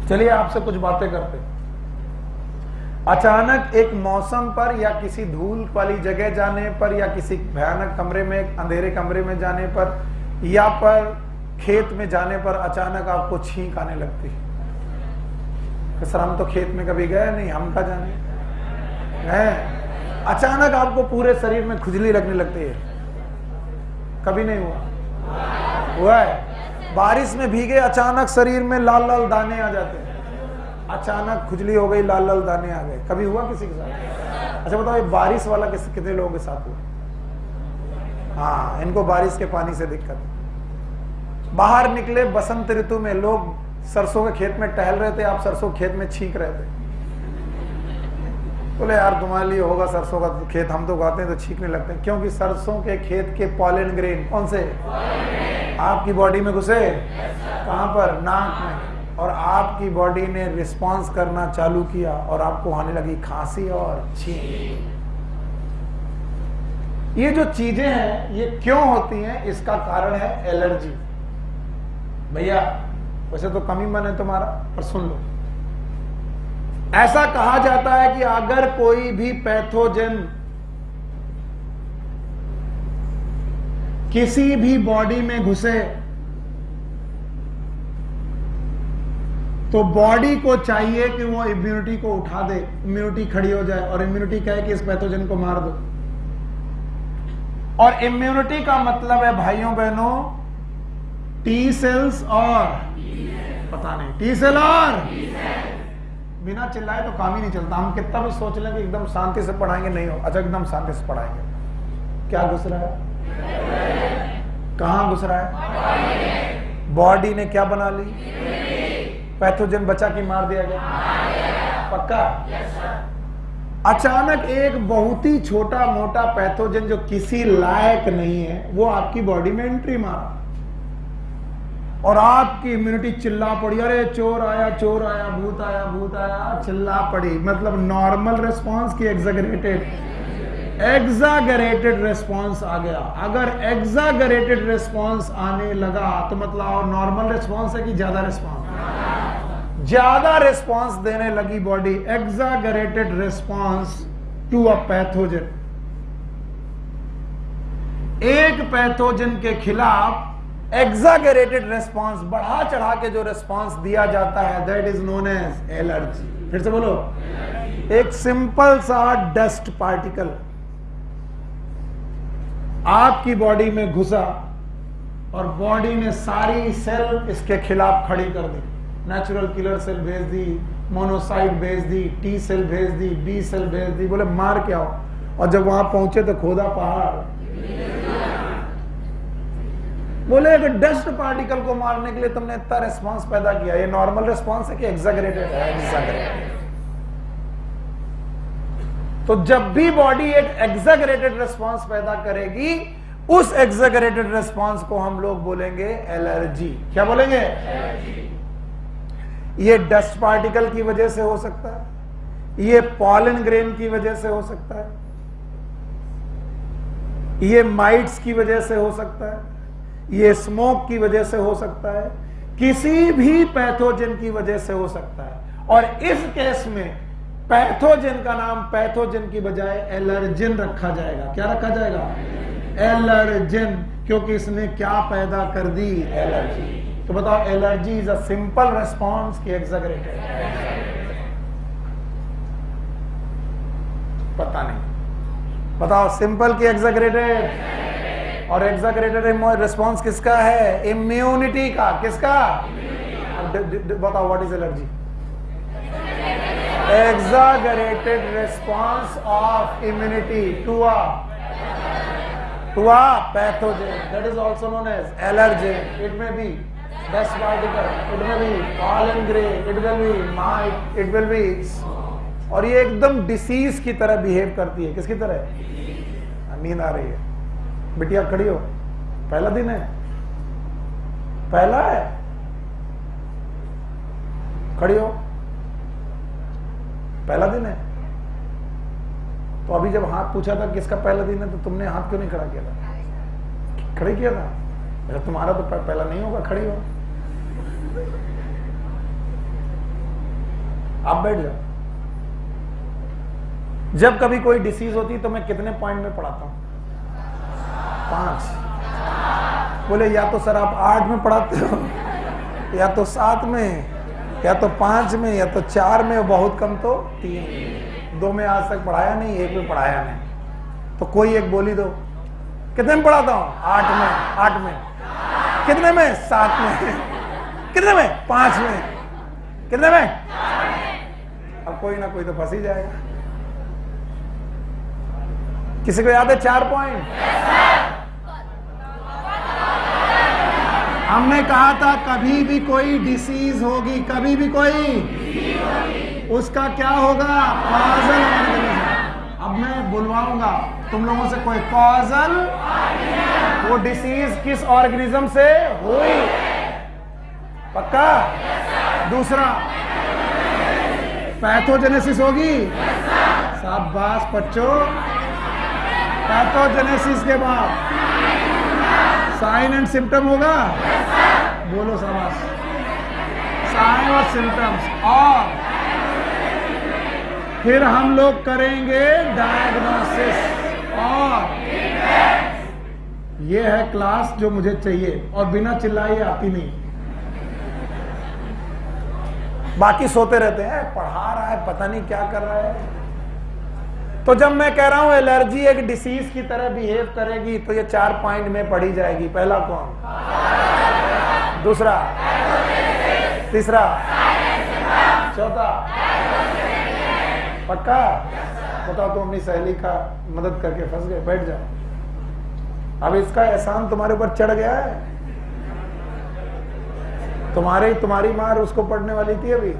A: चलिए आपसे कुछ बातें करते हैं। अचानक एक मौसम पर या किसी धूल वाली जगह जाने पर या किसी भयानक कमरे में, अंधेरे कमरे में जाने पर या पर खेत में जाने पर अचानक आपको छींक आने लगती है। सर हम तो खेत में कभी गए नहीं, हम क्या जाने हैं। अचानक आपको पूरे शरीर में खुजली लगने लगती है। कभी नहीं हुआ? हुआ है। बारिश में भीगे अचानक शरीर में लाल लाल दाने आ जाते हैं। अचानक खुजली हो गई, लाल लाल दाने आ गए। कभी हुआ किसी के साथ? अच्छा बताओ ये बारिश वाला कितने लोगों के साथ हुआ? हाँ, इनको बारिश के पानी से दिक्कत। बाहर निकले बसंत ऋतु में, लोग सरसों के खेत में टहल रहे थे, आप सरसों खेत में छींक रहे थे। बोले यार तुम्हारे लिए होगा सरसों का खेत, हम तो उगाते हैं तो छींकने लगते हैं। क्योंकि सरसों के खेत के पॉलन ग्रेन कौन से आपकी बॉडी में घुसे? कहां पर? नाक में। और आपकी बॉडी ने रिस्पॉन्स करना चालू किया और आपको होने लगी खांसी और छींक। ये जो चीजें हैं ये क्यों होती हैं? इसका कारण है एलर्जी। भैया वैसे तो कम ही मन है तुम्हारा, पर सुन लो। ऐसा कहा जाता है कि अगर कोई भी पैथोजन किसी भी बॉडी में घुसे तो बॉडी को चाहिए कि वो इम्यूनिटी को उठा दे, इम्यूनिटी खड़ी हो जाए, और इम्यूनिटी कहे कि इस पैथोजन को मार दो। और इम्यूनिटी का मतलब है भाइयों बहनों टी सेल्स और पता नहीं टी सेल और बिना चिल्लाए तो काम ही नहीं चलता। हम कितना भी सोच लें कि एकदम शांति से पढ़ाएंगे, नहीं हो। अच्छा एकदम शांति से पढ़ाएंगे। क्या घुस रहा है? कहां घुस रहा है? बॉडी ने क्या बना ली? पैथोजन बचा कि मार दिया गया? पक्का? अचानक एक बहुत ही छोटा मोटा पैथोजन जो किसी लायक नहीं है वो आपकी बॉडी में एंट्री मारा और आपकी इम्यूनिटी चिल्ला पड़ी, अरे चोर आया, भूत आया, चिल्ला पड़ी। मतलब नॉर्मल रिस्पांस की एग्जैगरेटेड। एग्जागरेटेड रेस्पॉन्स आ गया। अगर एग्जागरेटेड रेस्पॉन्स आने लगा तो मतलब नॉर्मल रेस्पॉन्स है कि ज्यादा रेस्पॉन्स? ज्यादा रेस्पॉन्स देने लगी body, exaggerated response to a pathogen. एक पैथोजन के खिलाफ एग्जागरेटेड रेस्पॉन्स, बढ़ा चढ़ा के जो रेस्पॉन्स दिया जाता है, that is known as allergy. फिर से बोलो, एक सिंपल सा डस्ट पार्टिकल आपकी बॉडी में घुसा और बॉडी ने सारी सेल इसके खिलाफ खड़ी कर दी। नेचुरल किलर सेल भेज दी, मोनोसाइट भेज दी, टी सेल भेज दी, बी सेल भेज दी, बोले मार के आओ। और जब वहां पहुंचे तो खोदा पहाड़। बोले एक डस्ट पार्टिकल को मारने के लिए तुमने इतना रेस्पॉन्स पैदा किया, ये नॉर्मल रेस्पॉन्स है कि एग्जैगरेटेड है? एग्जैगरेटेड। तो जब भी बॉडी एक एग्जैगरेटेड रेस्पॉन्स पैदा करेगी, उस एग्जैगरेटेड रेस्पॉन्स को हम लोग बोलेंगे एलर्जी। क्या बोलेंगे? एलर्जी। ये डस्ट पार्टिकल की वजह से हो सकता है, ये पॉलन ग्रेन की वजह से हो सकता है, ये माइट्स की वजह से हो सकता है, ये स्मोक की वजह से हो सकता है, किसी भी पैथोजन की वजह से हो सकता है। और इस केस में पैथोजन का नाम पैथोजन की बजाय एलर्जिन रखा जाएगा। क्या रखा जाएगा? एलर्जिन, क्योंकि इसने क्या पैदा कर दी? एलर्जी। तो बताओ, allergy is a simple response की एग्जैगरेटेड? पता नहीं, बताओ सिंपल की एग्जैगरेटेड? और एग्जैगरेटेड रेस्पॉन्स किसका है? इम्यूनिटी का। किसका? बताओ, what is allergy? Exaggerated response of immunity to a pathogen, that is also known as allergen. It may be dust particle, it may be pollen grain, it will be mite, it will be, और ये एकदम डिसीज की तरह बिहेव करती है। किसकी तरह? नींद आ रही है, बिटिया खड़ी हो, पहला दिन है, पहला है, खड़ी हो, पहला दिन है। तो अभी जब हाथ पूछा था किसका पहला दिन है, तो तुमने हाथ क्यों नहीं खड़ा किया था? खड़े किया था? अरे तुम्हारा तो पहला नहीं होगा, खड़ी हो। आप बैठ जाओ। जब कभी कोई डिसीज होती है तो मैं कितने पॉइंट में पढ़ाता हूं? 5। बोले या तो सर आप 8 में पढ़ाते हो, या तो 7 में, या तो 5 में, या तो 4 में, बहुत कम तो 3। 2 में आज तक पढ़ाया नहीं, 1 में पढ़ाया नहीं। तो कोई एक बोली दो, कितने में पढ़ाता हूं? 8 में। 8 में? कितने में? 7 में। कितने में? 5 में। कितने में? अब कोई ना कोई तो फंस ही जाएगा। किसी को याद है 4 पॉइंट? हमने कहा था कभी भी कोई डिसीज होगी, कभी भी कोई, उसका क्या होगा? Causal organism. अब मैं बुलवाऊंगा तुम लोगों से कोई कॉजल, वो डिसीज किस ऑर्गेनिज्म से हुई? पक्का? दूसरा, पैथोजेनेसिस होगी? शाबाश बच्चों। पैथोजेनेसिस के बाद साइन एंड सिम्टम होगा? बोलो शाबाश। साइन और सिम्टम्स, और फिर हम लोग करेंगे डायग्नोसिस। और ये है क्लास जो मुझे चाहिए, और बिना चिल्लाए आती नहीं। बाकी सोते रहते हैं, पढ़ा रहा है पता नहीं क्या कर रहा है। तो जब मैं कह रहा हूं एलर्जी एक डिसीज की तरह बिहेव करेगी, तो ये 4 पॉइंट में पढ़ी जाएगी। पहला कौन? दूसरा? तीसरा? चौथा? पक्का? बताओ, तुम अपनी सहेली का मदद करके फंस गए, बैठ जाओ। अब इसका एहसान तुम्हारे ऊपर चढ़ गया है। तुम्हारी मार उसको पढ़ने वाली थी अभी।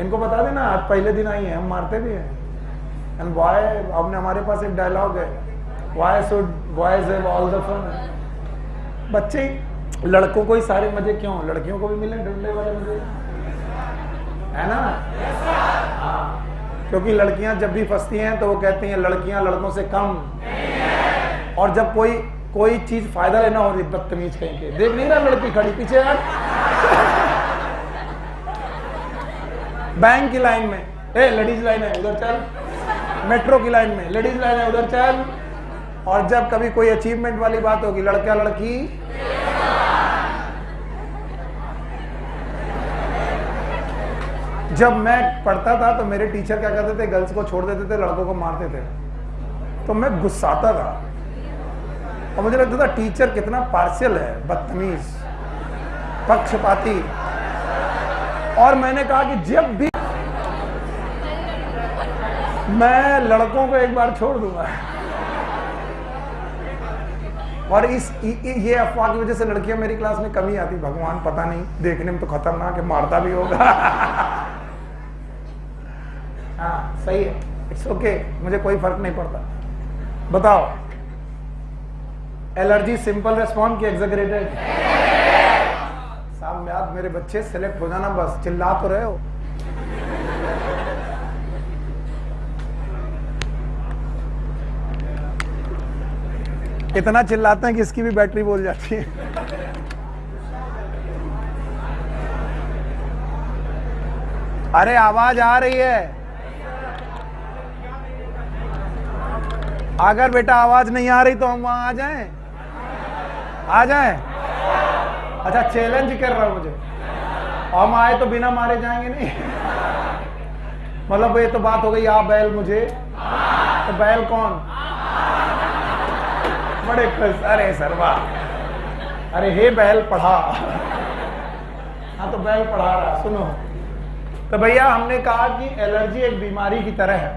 A: इनको बता देना आज पहले दिन आई है, हम मारते भी हैं। एंड व्हाई, हमने हमारे पास एक डायलॉग है, why should boys have all the fun. बच्चे, लड़कों को ही सारे मजे क्यों? लड़कियों को भी मिले डंडे वाले मजे, है ना? हाँ, क्योंकि लड़कियां जब भी फंसती हैं तो वो कहती हैं लड़कियां लड़कों से कम, और जब कोई चीज फायदा लेना हो रही, बदतमीज कहीं के, देख नहीं रहा लड़की खड़ी पीछे यार बैंक की लाइन में, ए लेडीज लाइन है उधर चल, मेट्रो की लाइन में लेडीज लाइन है उधर चल, और जब कभी कोई अचीवमेंट वाली बात होगी लड़का लड़की, जब मैं पढ़ता था तो मेरे टीचर क्या करते थे, गर्ल्स को छोड़ देते थे, लड़कों को मारते थे, तो मैं गुस्साता था और मुझे लगता था टीचर कितना पार्शियल है, बदतमीज, पक्षपाती। और मैंने कहा कि जब भी मैं लड़कों को एक बार छोड़ दूंगा, और ये अफवाह की वजह से लड़कियां मेरी क्लास में कमी आती, भगवान पता नहीं, देखने में तो खतरनाक है, मारता भी होगा हाँ सही है, इट्स ओके, मुझे कोई फर्क नहीं पड़ता। बताओ, एलर्जी सिंपल रेस्पॉन्ड की एग्जैगरेटेड? साहब याद मेरे बच्चे सेलेक्ट हो जाना, बस चिल्ला तो रहे हो। इतना चिल्लाते हैं कि इसकी भी बैटरी बोल जाती है अरे आवाज आ रही है, अगर बेटा आवाज नहीं आ रही तो हम वहां आ जाएं? अच्छा चैलेंज कर रहा हूं मुझे, हम आए तो बिना मारे जाएंगे नहीं मतलब ये तो बात हो गई, आप बैल मुझे, तो बैल कौन? बड़े खुश, अरे सरवा, अरे हे बैल पढ़ा हाँ तो बैल पढ़ा रहा, सुनो। तो भैया हमने कहा कि एलर्जी एक बीमारी की तरह है,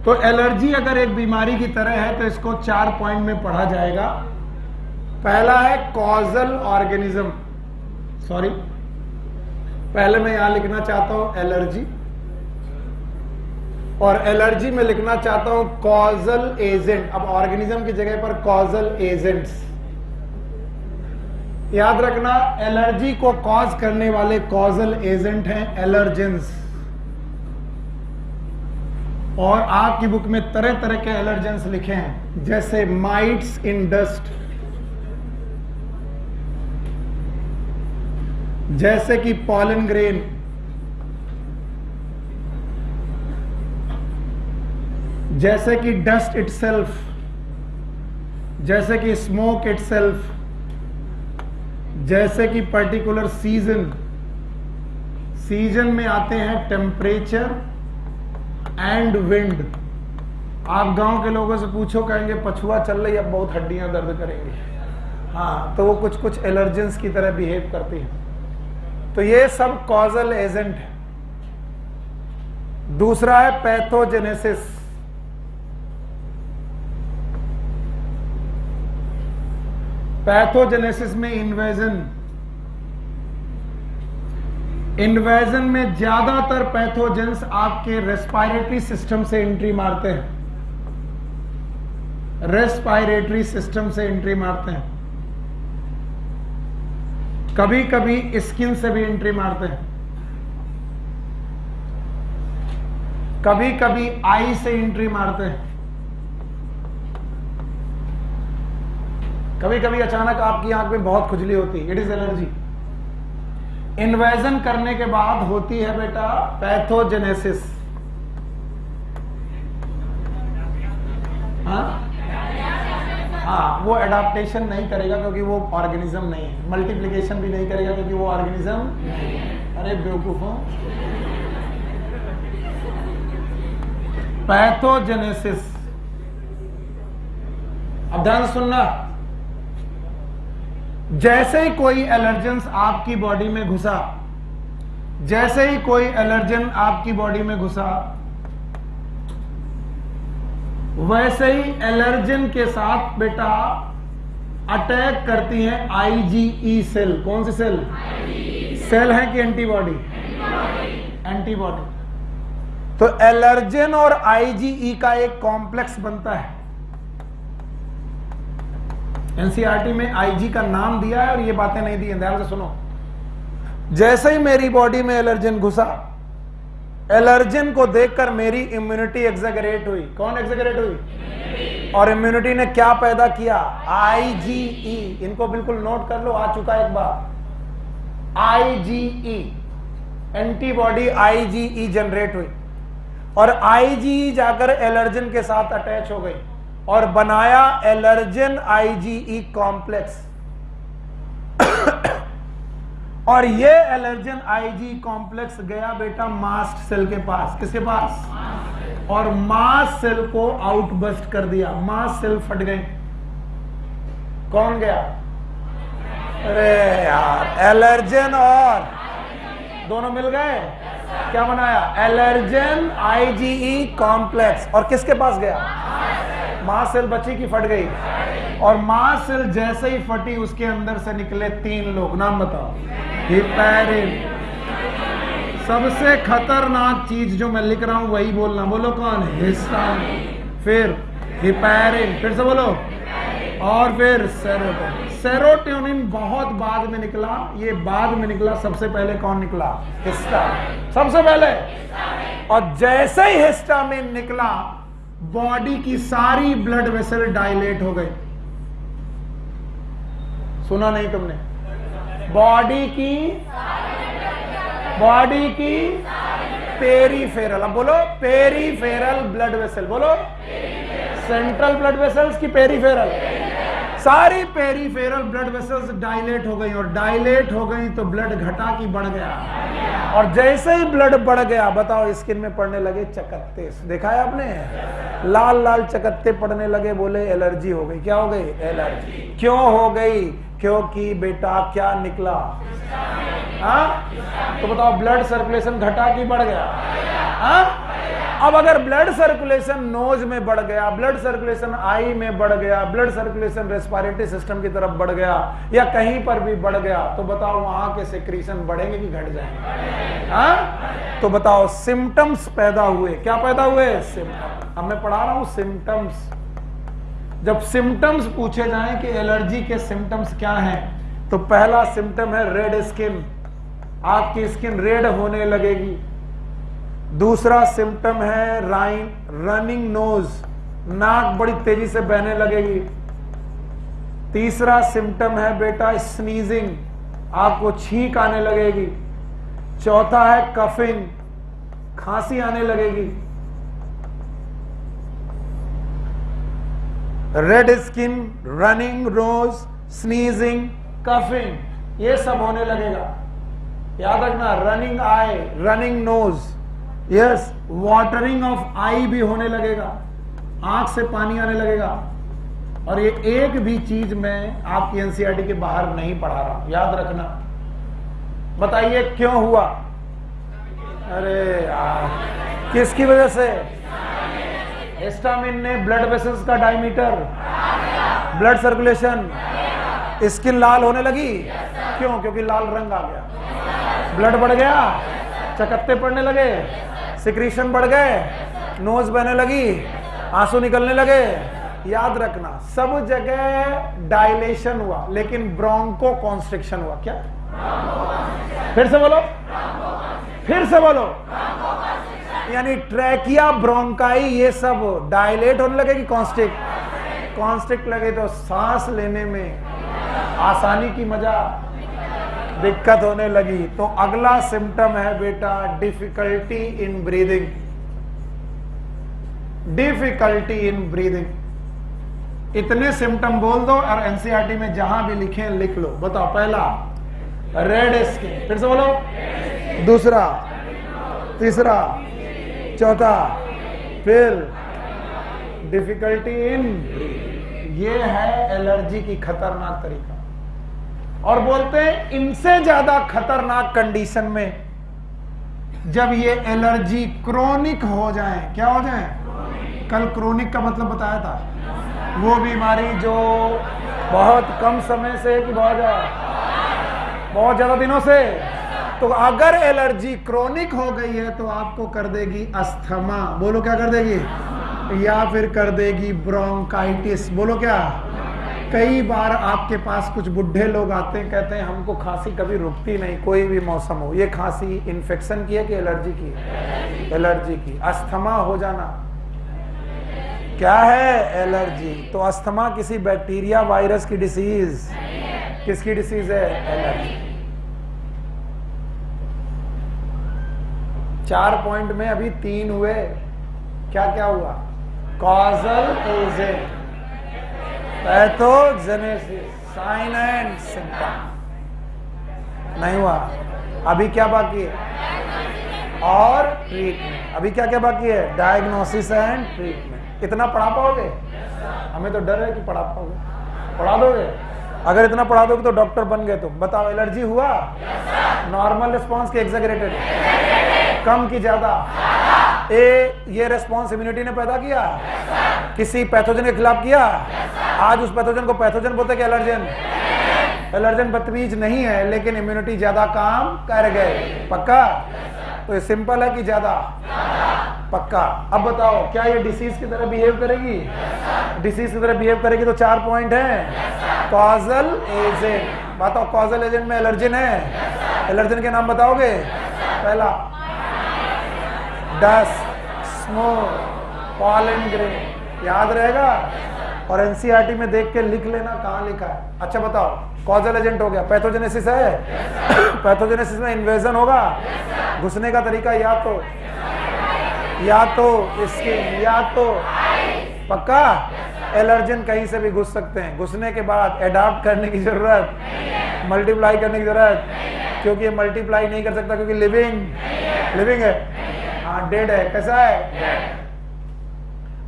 A: तो एलर्जी अगर एक बीमारी की तरह है तो इसको 4 पॉइंट में पढ़ा जाएगा। पहला है कॉजल ऑर्गेनिज्म, सॉरी पहले मैं यहां लिखना चाहता हूं एलर्जी, और एलर्जी में लिखना चाहता हूं कॉजल एजेंट। अब ऑर्गेनिज्म की जगह पर कॉजल एजेंट्स, याद रखना एलर्जी को कॉज करने वाले कॉजल एजेंट हैं एलर्जेंस, और आपकी बुक में तरह तरह के एलर्जेंस लिखे हैं, जैसे माइट्स इन डस्ट, जैसे कि पॉलन ग्रेन, जैसे कि डस्ट इटसेल्फ, जैसे कि स्मोक इटसेल्फ, जैसे कि पर्टिकुलर सीजन में आते हैं टेम्परेचर एंड विंड। आप गांव के लोगों से पूछो, कहेंगे पछुआ चल रही, अब बहुत हड्डियां दर्द करेंगी, हाँ तो वो कुछ कुछ एलर्जेंस की तरह बिहेव करती हैं। तो ये सब कॉजल एजेंट है। दूसरा है पैथोजेनेसिस, पैथोजेनेसिस में इन्वेजन में ज्यादातर पैथोजेंस आपके रेस्पिरेटरी सिस्टम से एंट्री मारते हैं, रेस्पिरेटरी सिस्टम से एंट्री मारते हैं, कभी कभी स्किन से भी एंट्री मारते हैं, कभी कभी आई से एंट्री मारते हैं, कभी कभी अचानक आपकी आंख में बहुत खुजली होती है, इट इज एलर्जी। इन्वेजन करने के बाद होती है बेटा पैथोजेनेसिस, हाँ वो एडाप्टेशन नहीं करेगा क्योंकि वो ऑर्गेनिज्म नहीं है, मल्टीप्लिकेशन भी नहीं करेगा क्योंकि वो ऑर्गेनिज्म नहीं है। अरे बेवकूफों, पैथोजेनेसिस। अब ध्यान सुनना, जैसे ही कोई एलर्जेंस आपकी बॉडी में घुसा, जैसे ही कोई एलर्जन आपकी बॉडी में घुसा, वैसे ही एलर्जन के साथ बेटा अटैक करती है आईजीई सेल। कौन सी सेल? सेल है कि एंटीबॉडी? एंटीबॉडी। तो एलर्जन और आईजीई का एक कॉम्प्लेक्स बनता है। एनसीईआरटी में आईजी का नाम दिया है और ये बातें नहीं दी हैं, ध्यान से सुनो। जैसे ही मेरी बॉडी में एलर्जन घुसा, एलर्जन को देखकर मेरी इम्यूनिटी एग्जैगरेट हुई। कौन एग्जैगरेट हुई? और इम्यूनिटी ने क्या पैदा किया? आईजीई। इनको बिल्कुल नोट कर लो, आ चुका एक बार। आईजीई, एंटीबॉडी आईजीई जनरेट हुई और आईजीई जाकर एलर्जन के साथ अटैच हो गई और बनाया एलर्जन आईजीई कॉम्प्लेक्स। और ये एलर्जन आईजी कॉम्प्लेक्स गया बेटा मास्ट सेल के पास। किसके पास? और मास्ट सेल को आउटबस्ट कर दिया, मास्ट सेल फट गई। कौन गया? अरे यार, एलर्जन और दोनों मिल गए, क्या बनाया? Allergen IgE complex. और किसके पास गया? मास्ट सेल बची की फट गई। और मास्ट सेल जैसे ही फटी उसके अंदर से निकले 3 लोग। नाम बताओ। हिपैरिन। सबसे खतरनाक चीज जो मैं लिख रहा हूं वही बोलना। बोलो कौन? हिस्टामिन। फिर हिपैरिन, फिर से बोलो। और फिर सेरोटोनिन। सेरोटोनिन बहुत बाद में निकला, ये बाद में निकला। सबसे पहले कौन निकला? हिस्टामिन, सबसे पहले। और जैसे ही हिस्टामिन निकला बॉडी की सारी ब्लड वेसल डायलेट हो गई। सुना नहीं तुमने? बॉडी की पेरीफेरल। अब बोलो पेरीफेरल ब्लड वेसल। बोलो सेंट्रल ब्लड वेसल्स की पेरीफेरल। सारी पेरीफेरल ब्लड वेसल्स डायलेट हो गई और डायलेट हो गई तो ब्लड घटा की बढ़ गया। और जैसे ही ब्लड बढ़ गया, बताओ स्किन में पड़ने लगे चकत्ते। देखा है आपने? लाल लाल चकत्ते पड़ने लगे। बोले एलर्जी हो गई। क्या हो गई? एलर्जी। क्यों हो गई? क्योंकि बेटा क्या निकला? तो बताओ ब्लड सर्कुलेशन घटा की बढ़ गया? अब अगर ब्लड सर्कुलेशन नोज में बढ़ गया, ब्लड सर्कुलेशन आई में बढ़ गया, ब्लड सर्कुलेशन रेस्पिरेटरी सिस्टम की तरफ बढ़ गया या कहीं पर भी बढ़ गया, तो बताओ वहां के सेक्रीशन बढ़ेंगे कि घट जाएंगे? तो बताओ सिम्टम्स पैदा हुए। क्या पैदा हुए? सिम्टम्स। अब मैं पढ़ा रहा हूं सिम्टम्स। जब सिम्टम्स पूछे जाएं कि एलर्जी के सिम्टम्स क्या हैं, तो पहला सिम्टम है रेड स्किन। आपकी स्किन रेड होने लगेगी। दूसरा सिम्टम है रनिंग नोज, नाक बड़ी तेजी से बहने लगेगी। तीसरा सिम्टम है बेटा स्नीजिंग, आपको छींक आने लगेगी। चौथा है कफिंग, खांसी आने लगेगी। Red skin, running nose, sneezing, coughing, ये सब होने लगेगा। याद रखना, running eye, running nose, yes, watering of eye भी होने लगेगा, आंख से पानी आने लगेगा। और ये एक भी चीज मैं आपकी एनसीईआरटी के बाहर नहीं पढ़ा रहा हूं, याद रखना। बताइए क्यों हुआ? अरे यार, किसकी वजह से? हिस्टामिन ने ब्लड वेसल्स का डायमीटर, ब्लड सर्कुलेशन, स्किन लाल होने लगी। क्यों? क्योंकि लाल रंग आ गया, ब्लड बढ़ गया, चकत्ते पड़ने लगे, सिक्रीशन बढ़ गए, नोज बहने लगी, आंसू निकलने लगे। याद रखना, सब जगह डायलेशन हुआ लेकिन ब्रोंको कॉन्स्ट्रिक्शन हुआ। क्या? फिर से बोलो, फिर से बोलो। यानी ट्रैकिया, ब्रोंकाई, ये सब डायलेट होने लगे कि कॉन्स्ट्रिक्ट? कॉन्स्ट्रिक्ट लगे तो सांस लेने में आसानी की मजा दिक्कत होने लगी। तो अगला सिम्टम है बेटा difficulty in breathing. Difficulty in breathing. इतने सिम्टम बोल दो और एनसीईआरटी में जहां भी लिखे लिख लो। बताओ, पहला रेड स्किन, फिर से बोलो, दूसरा, तीसरा, चौथा, फिर डिफिकल्टी इन ब्रीदिंग। ये है एलर्जी की खतरनाक तरीका। और बोलते हैं इनसे ज्यादा खतरनाक कंडीशन में जब ये एलर्जी क्रोनिक हो जाए। क्या हो जाए? कल क्रोनिक का मतलब बताया था, वो बीमारी जो बहुत कम समय से कि बहुत ज्यादा दिनों से। तो अगर एलर्जी क्रोनिक हो गई है तो आपको कर देगी अस्थमा। बोलो क्या कर देगी? या फिर कर देगी ब्रोंकाइटिस। बोलो क्या? कई बार आपके पास कुछ बुढ़े लोग आते हैं, कहते हैं हमको खांसी कभी रुकती नहीं, कोई भी मौसम हो। ये खांसी इन्फेक्शन की है कि एलर्जी की है? एलर्जी की। अस्थमा हो जाना क्या है? एलर्जी। तो अस्थमा किसी बैक्टीरिया वायरस की डिसीज, किसकी डिसीज है? एलर्जी। 4 पॉइंट में अभी 3 हुए। क्या क्या हुआ? Causal agent, pathogenesis, sign and symptom. नहीं हुआ। अभी क्या बाकी है? और ट्रीटमेंट। अभी क्या क्या बाकी है? Diagnosis and treatment. इतना पढ़ा पाओगे? हमें तो डर है कि पढ़ा पाओगे। पढ़ा दोगे? अगर इतना पढ़ा दोगे तो डॉक्टर बन गए तुम। बताओ, एलर्जी हुआ? नॉर्मल रिस्पॉन्स की एग्जैगरेटेड? कम की ज्यादा? ये रिस्पॉन्स इम्यूनिटी ने पैदा किया? किसी पैथोजन के खिलाफ किया? आज उस पैथोजन को पैथोजन बोलते हैं कि एलर्जन? एलर्जन बदतमीज नहीं है, लेकिन इम्यूनिटी ज्यादा काम कर गए। पक्का? तो ये सिंपल है कि ज्यादा? पक्का। अब बताओ, क्या ये डिसीज की तरह बिहेव करेगी? डिसीज की तरह बिहेव करेगी। तो 4 पॉइंट है। Causal agent. बताओ, कॉजल एजेंट में एलर्जन है? एलर्जन के नाम बताओगे? पहला डस्ट, स्मोक, पॉलन ग्रेन। याद रहेगा? और एनसीईआरटी में देख के लिख लेना कहाँ लिखा है। अच्छा बताओ, कॉजल एजेंट हो गया। पैथोजेनेसिस है? पैथोजेनेसिस में इन्वेजन होगा। घुसने का तरीका या तो स्किन या तो पक्का। एलर्जन कहीं से भी घुस सकते हैं। घुसने के बाद एडाप्ट करने की जरूरत, मल्टीप्लाई करने की जरूरत, क्योंकि ये मल्टीप्लाई नहीं कर सकता, क्योंकि लिविंग है। हाँ, डेड है। कैसा है?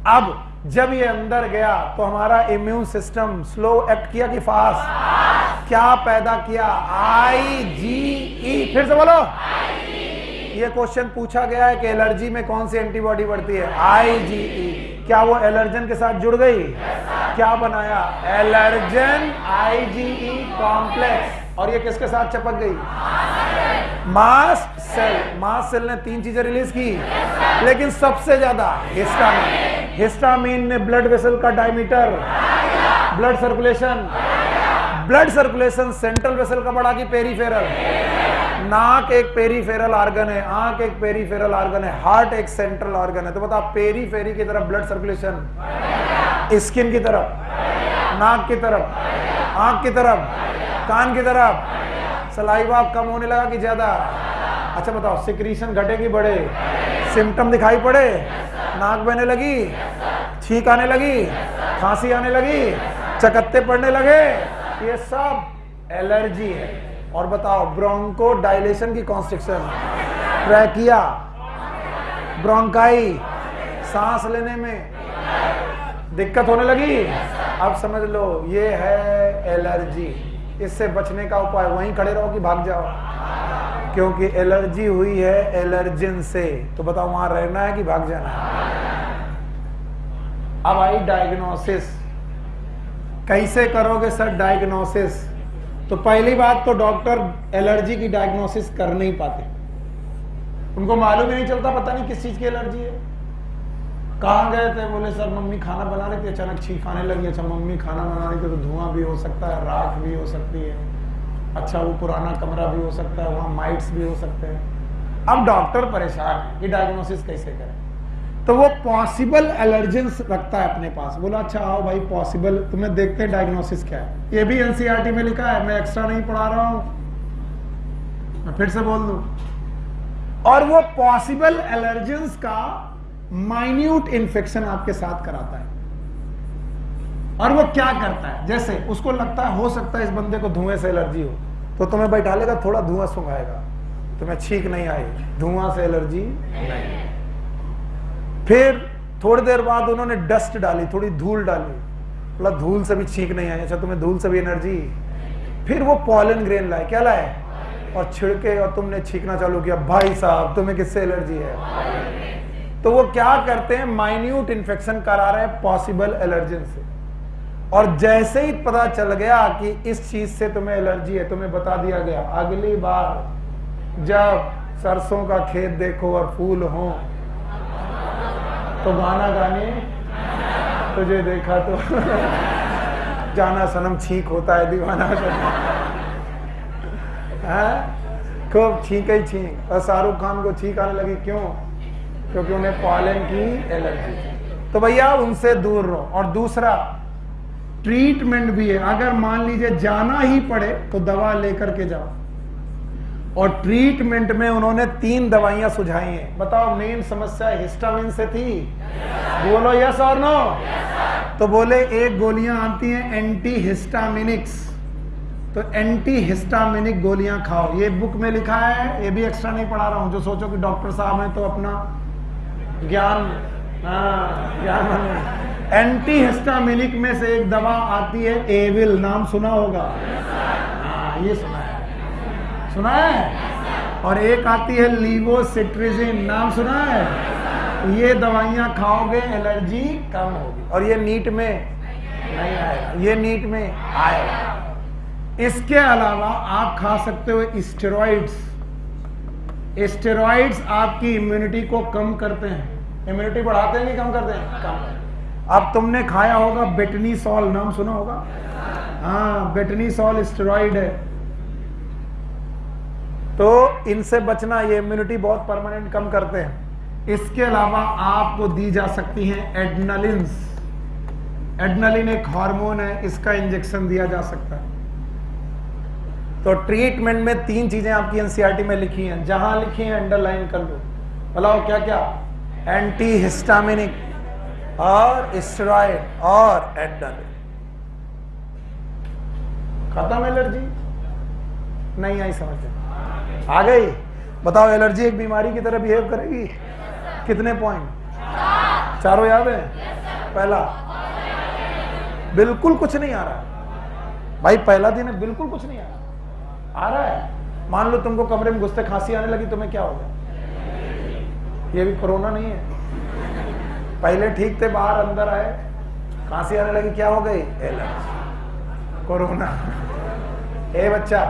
A: अब जब ये अंदर गया तो हमारा इम्यून सिस्टम स्लो एक्ट किया कि फास्ट? क्या पैदा किया? IgE। फिर से बोलो। ये क्वेश्चन पूछा गया है कि एलर्जी में कौन सी एंटीबॉडी बढ़ती है? IgE। क्या वो एलर्जन के साथ जुड़ गई? क्या बनाया? Allergen IgE complex. और ये किसके साथ चिपक गई? Mast cell. मास्ट सेल ने 3 चीजें रिलीज की, लेकिन सबसे ज्यादा हिस्टामिन। हिस्टामिन ने ब्लड वेसल का diameter, blood circulation central vessel का बढ़ा कि पेरीफेरल? नाक एक पेरीफेरल ऑर्गन है, आंख एक पेरीफेरल ऑर्गन है, हार्ट एक सेंट्रल ऑर्गन है। तो बता, पेरीफेरी की तरफ ब्लड सर्कुलेशन, स्किन की तरफ, नाक की तरफ, आंख की तरफ, कान की तरफ। सलाइवा कम होने लगा कि ज्यादा? अच्छा बताओ, सिक्रीशन घटे कि बढ़े? सिम्टम दिखाई पड़े? नाक बहने लगी, छींक आने लगी, खांसी आने लगी, चकत्ते पड़ने लगे, ये सब एलर्जी है। और बताओ, ब्रोंको डायलेशन की कॉन्स्ट्रिक्शन, ट्रैकिया, ब्रोंकाई, सांस लेने में दिक्कत होने लगी, अब समझ लो ये है एलर्जी। इससे बचने का उपाय, वहीं खड़े रहो कि भाग जाओ, क्योंकि एलर्जी हुई है एलर्जिन से। तो बताओ, वहां रहना है कि भाग जाना है? अब आई डायग्नोसिस। कैसे करोगे सर डायग्नोसिस? तो पहली बात तो डॉक्टर एलर्जी की डायग्नोसिस कर नहीं पाते, उनको मालूम ही नहीं चलता, पता नहीं किस चीज की एलर्जी है। कहाँ गए थे? बोले सर मम्मी खाना बना रही थी, अचानक छींक आने लगी। अच्छा, मम्मी खाना बना रही थी तो धुआं भी हो सकता है, राख भी हो सकती है, अच्छा वो पुराना कमरा भी हो सकता है, वहां माइट्स भी हो सकते हैं। अब डॉक्टर परेशान है कि डायग्नोसिस कैसे करें। तो वो पॉसिबल एलर्जेंस रखता है अपने पास। बोला अच्छा आओ भाई, पॉसिबल, तुम्हें देखते हैं डायग्नोसिस क्या है। ये भी एनसीईआरटी में लिखा है, मैं एक्स्ट्रा नहीं पढ़ा रहा हूं, मैं फिर से बोल दूं। और वो पॉसिबल एलर्जेंस का माइन्यूट इन्फेक्शन आपके साथ कराता है। और वो क्या करता है? जैसे उसको लगता है हो सकता है इस बंदे को धुएं से एलर्जी हो, तो तुम्हें बैठा लेगा, थोड़ा धुआं सूंघाएगा, तुम्हें छींक नहीं आई, धुआं से एलर्जी नहीं। फिर थोड़ी देर बाद उन्होंने डस्ट डाली, थोड़ी धूल डाली, बोला धूल से भी छींक नहीं आई, अच्छा तुम्हें धूल से भी एनर्जी। फिर वो पॉलन ग्रेन लाए, क्या लाए? और छिड़के, और तुमने छींकना चालू किया, भाई साहब तुम्हें किससे एलर्जी है? तो वो क्या करते हैं? माइन्यूट इन्फेक्शन करा रहे हैं पॉसिबल एलर्जन से। और जैसे ही पता चल गया कि इस चीज से तुम्हें एलर्जी है, तुम्हें बता दिया गया, अगली बार जब सरसों का खेत देखो और फूल हो तो गाना गाने तुझे देखा तो जाना सनम छींक होता है दीवाना खूब छींक ही छींक। और शाहरुख खान को छींक आने लगी, क्यों? क्योंकि उन्हें पॉलन की एलर्जी। तो भैया उनसे दूर रहो। और दूसरा ट्रीटमेंट भी है, अगर मान लीजिए जाना ही पड़े तो दवा लेकर के जाओ। और ट्रीटमेंट में उन्होंने 3 दवाइयां सुझाई हैं। बताओ, मेन समस्या हिस्टामिन से थी? बोलो यस और नो। तो बोले एक गोलियां आती हैं एंटी हिस्टामिनिक्स, तो एंटी हिस्टामिनिक गोलियां खाओ। ये बुक में लिखा है, ये भी एक्स्ट्रा नहीं पढ़ा रहा हूं। जो सोचो कि डॉक्टर साहब हैं तो अपना ज्ञान एंटी हिस्टामिनिक में से एक दवा आती है एविल, नाम सुना होगा? ये सुना है, सुना है। और एक आती है लीवोसिट्रिजिन, नाम सुना है? ये दवाइयां खाओगे एलर्जी कम होगी। और ये नीट में नहीं आएगा, ये नीट में आएगा। इसके अलावा आप खा सकते हो स्टेरॉइड्स। स्टेरॉइड्स आपकी इम्यूनिटी को कम करते हैं। इम्यूनिटी बढ़ाते हैं कि कम करते हैं? कम। अब तुमने खाया होगा बेटनीसॉल, नाम सुना होगा? हाँ, बेटनीसॉल स्टेरॉइड है। तो इनसे बचना, ये इम्यूनिटी बहुत परमानेंट कम करते हैं। इसके अलावा आपको दी जा सकती हैं एड्रेनलिन्स। एड्रेनलिन एक हार्मोन है, इसका इंजेक्शन दिया जा सकता है। तो ट्रीटमेंट में 3 चीजें आपकी एनसीईआरटी में लिखी हैं, जहां लिखी हैं अंडरलाइन कर लो। बताओ क्या क्या? एंटी हिस्टामिनिक और स्टेरॉइड और एड्रेनलिन। खत्म एलर्जी? नहीं आई समझ में? आ गई? बताओ, एलर्जी एक बीमारी की तरह बिहेव करेगी? कितने पॉइंट? 4 याद है? पहला, बिल्कुल कुछ नहीं आ रहा भाई, पहला दिन है, बिल्कुल कुछ नहीं आ रहा है। मान लो तुमको कमरे में घुसते खांसी आने लगी, तुम्हें क्या होगा? ये भी कोरोना नहीं है। पहले ठीक थे, बाहर अंदर आए, खांसी आने लगी, क्या हो गई? Allergy, corona. ए बच्चा,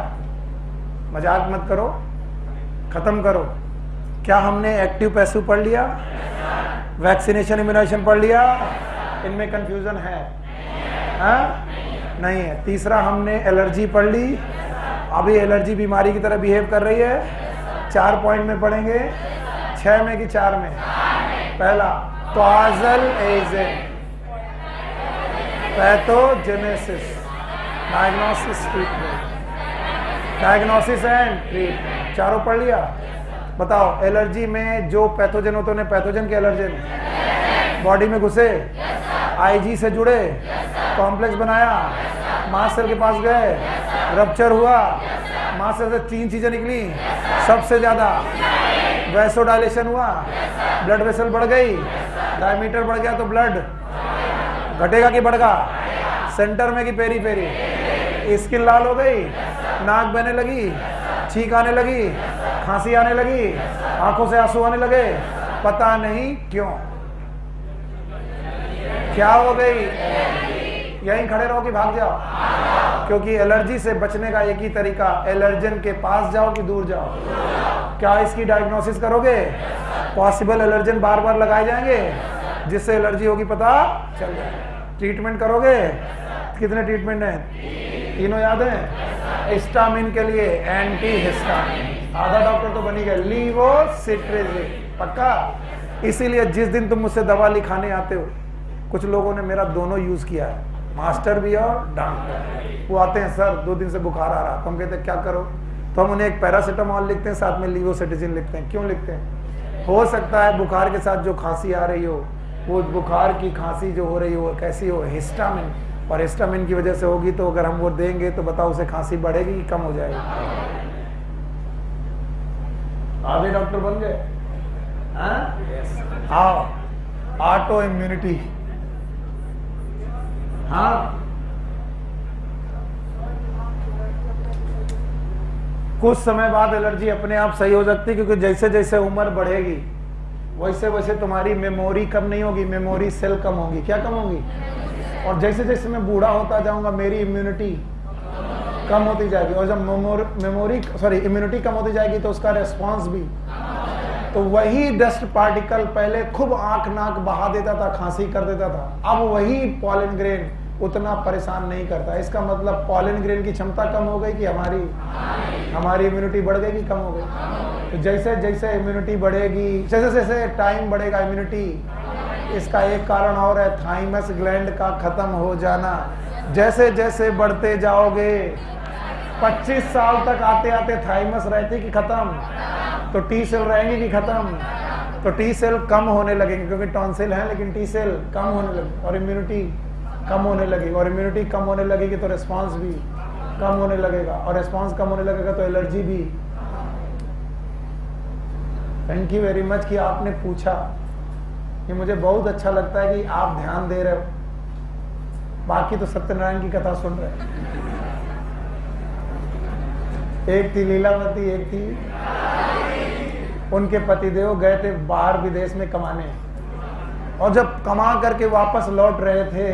A: मजाक मत करो, खत्म करो। क्या हमने एक्टिव पैसिव पढ़ लिया? वैक्सीनेशन इम्यूनाइजेशन पढ़ लिया? इनमें कंफ्यूजन है? नहीं है। तीसरा, हमने एलर्जी पढ़ ली। अभी एलर्जी बीमारी की तरह बिहेव कर रही है। 4 पॉइंट में पढ़ेंगे, 6 में कि 4 में? पहला, causal agent, pathogenesis, diagnosis, treatment. Diagnosis and treatment, चारों पढ़ लिया। बताओ, एलर्जी में जो पैथोजन होते हैं, पैथोजन के एलर्जन बॉडी में घुसे, आईजी से जुड़े, कॉम्प्लेक्स बनाया, मास्ट सेल के पास गए, रप्चर हुआ, मास्ट सेल से 3 चीजें निकली। सबसे ज्यादा वैसोडाइलेशन हुआ, ब्लड वेसल बढ़ गई, डायमीटर बढ़ गया तो ब्लड घटेगा कि बढ़ेगा? सेंटर में कि पेरी पेरी? स्किन लाल हो गई, नाक बहने लगी, छींक आने लगी, खांसी आने लगी, आंखों से आंसू आने लगे, पता नहीं क्यों। क्या हो गई? यहीं खड़े रहो कि भाग जाओ? क्योंकि एलर्जी से बचने का एक ही तरीका, एलर्जन के पास जाओ कि दूर जाओ। क्या इसकी डायग्नोसिस करोगे? पॉसिबल एलर्जन बार बार लगाए जाएंगे जिससे एलर्जी होगी पता चल जाए। ट्रीटमेंट करोगे? कितने ट्रीटमेंट हैं? 3 याद है? हिस्टामिन के लिए एंटी हिस्टामिन, आधा डॉक्टर तो बनी गए, लीवोसिट्रिजिन, पक्का। इसीलिए जिस दिन तुम मुझसे दवा लिखाने आते हो, कुछ लोगों ने मेरा दोनों यूज किया है, मास्टर भी और डॉक्टर। वो आते हैं, सर 2 दिन से बुखार आ रहा, तो हम कहते हैं क्या करो? तो हम उन्हें एक पैरासीटामोल लिखते हैं, साथ में लीवोसिट्रिजिन लिखते हैं। क्यों लिखते हैं? हो सकता है बुखार के साथ जो खांसी आ रही हो, वो बुखार की खांसी जो हो रही हो कैसी हो? हिस्टामिन, और हिस्टामिन की वजह से होगी। तो अगर हम वो देंगे तो बताओ उसे खांसी बढ़ेगी कि कम हो जाएगी? आधे डॉक्टर बन गए। आओ, ऑटो इम्यूनिटी। हाँ, कुछ समय बाद एलर्जी अपने आप सही हो सकती है, क्योंकि जैसे जैसे उम्र बढ़ेगी वैसे वैसे तुम्हारी मेमोरी कम नहीं होगी, मेमोरी सेल कम होगी। क्या कम होगी? और जैसे जैसे मैं बूढ़ा होता जाऊंगा, मेरी इम्यूनिटी कम होती जाएगी। और जब इम्यूनिटी कम होती जाएगी तो उसका रेस्पॉन्स भी। तो वही डस्ट पार्टिकल पहले खूब आंख नाक बहा देता था, खांसी कर देता था, अब वही पॉलन ग्रेन उतना परेशान नहीं करता। इसका मतलब पॉलन ग्रेन की क्षमता कम हो गई कि हमारी इम्यूनिटी बढ़ गई कि कम हो गई? तो जैसे जैसे इम्यूनिटी बढ़ेगी, जैसे जैसे टाइम बढ़ेगा इम्यूनिटी, इसका एक कारण और है, थाइमस ग्लैंड का खत्म हो जाना। जैसे जैसे बढ़ते जाओगे, 25 साल तक आते आते थाइमस रहती कि खत्म, तो टी सेल रहेंगे कि खत्म, तो टी सेल कम होने लगेंगे, क्योंकि टॉन्सिल है लेकिन टी सेल कम होने लगे और इम्यूनिटी कम होने लगेगी, और इम्यूनिटी कम होने लगेगी तो रिस्पांस भी कम होने लगेगा, और रिस्पांस कम होने लगेगा तो एलर्जी भी। थैंक यू वेरी मच कि आपने पूछा, ये मुझे बहुत अच्छा लगता है कि आप ध्यान दे रहे हो। बाकी तो सत्यनारायण की कथा सुन रहे हैं। एक थी लीलावती, एक थी, उनके पतिदेव गए थे बाहर विदेश में कमाने, और जब कमा करके वापस लौट रहे थे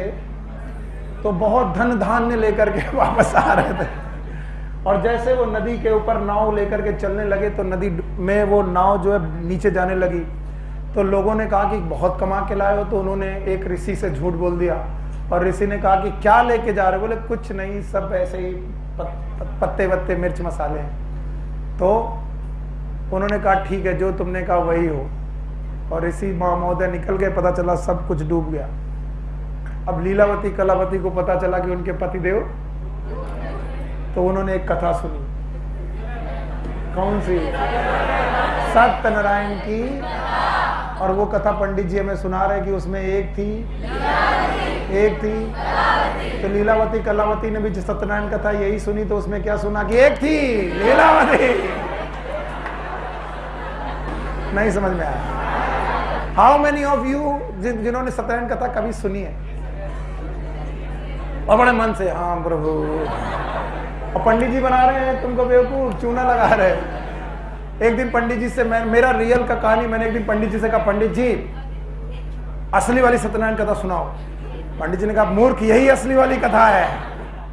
A: तो बहुत धन धान्य लेकर के वापस आ रहे थे, और जैसे वो नदी के ऊपर नाव लेकर के चलने लगे तो नदी में वो नाव जो है नीचे जाने लगी। तो लोगों ने कहा कि बहुत कमा के लाए हो, तो उन्होंने एक ऋषि से झूठ बोल दिया, और ऋषि ने कहा कि क्या लेके जा रहे हो? बोले कुछ नहीं, सब ऐसे ही पत्ते वत्ते मिर्च मसाले हैं। तो उन्होंने कहा ठीक है, जो तुमने कहा वही हो, और ऋषि महोदय निकल गए, पता चला सब कुछ डूब गया। अब लीलावती कलावती को पता चला कि उनके पतिदेव, तो उन्होंने एक कथा सुनी। कौन सी? सत्यनारायण की। और वो कथा पंडित जी हमें सुना रहे कि उसमें एक थी। तो लीलावती कलावती ने भी सत्यनारायण कथा यही सुनी, तो उसमें क्या सुना कि एक थी लीलावती। नहीं समझ में आया? हाउ मेनी ऑफ यू जिन्होंने सत्यनारायण कथा कभी सुनी है और बड़े मन से हाँ प्रभु, और पंडित जी बना रहे हैं तुमको बेवकूफ, चूना लगा रहे हैं। एक दिन पंडित जी से मेरा रियल का कहानी, मैंने एक दिन पंडित जी से कहा पंडित जी असली वाली सत्यनारायण कथा सुनाओ। पंडित जी ने कहा मूर्ख, यही असली वाली कथा है।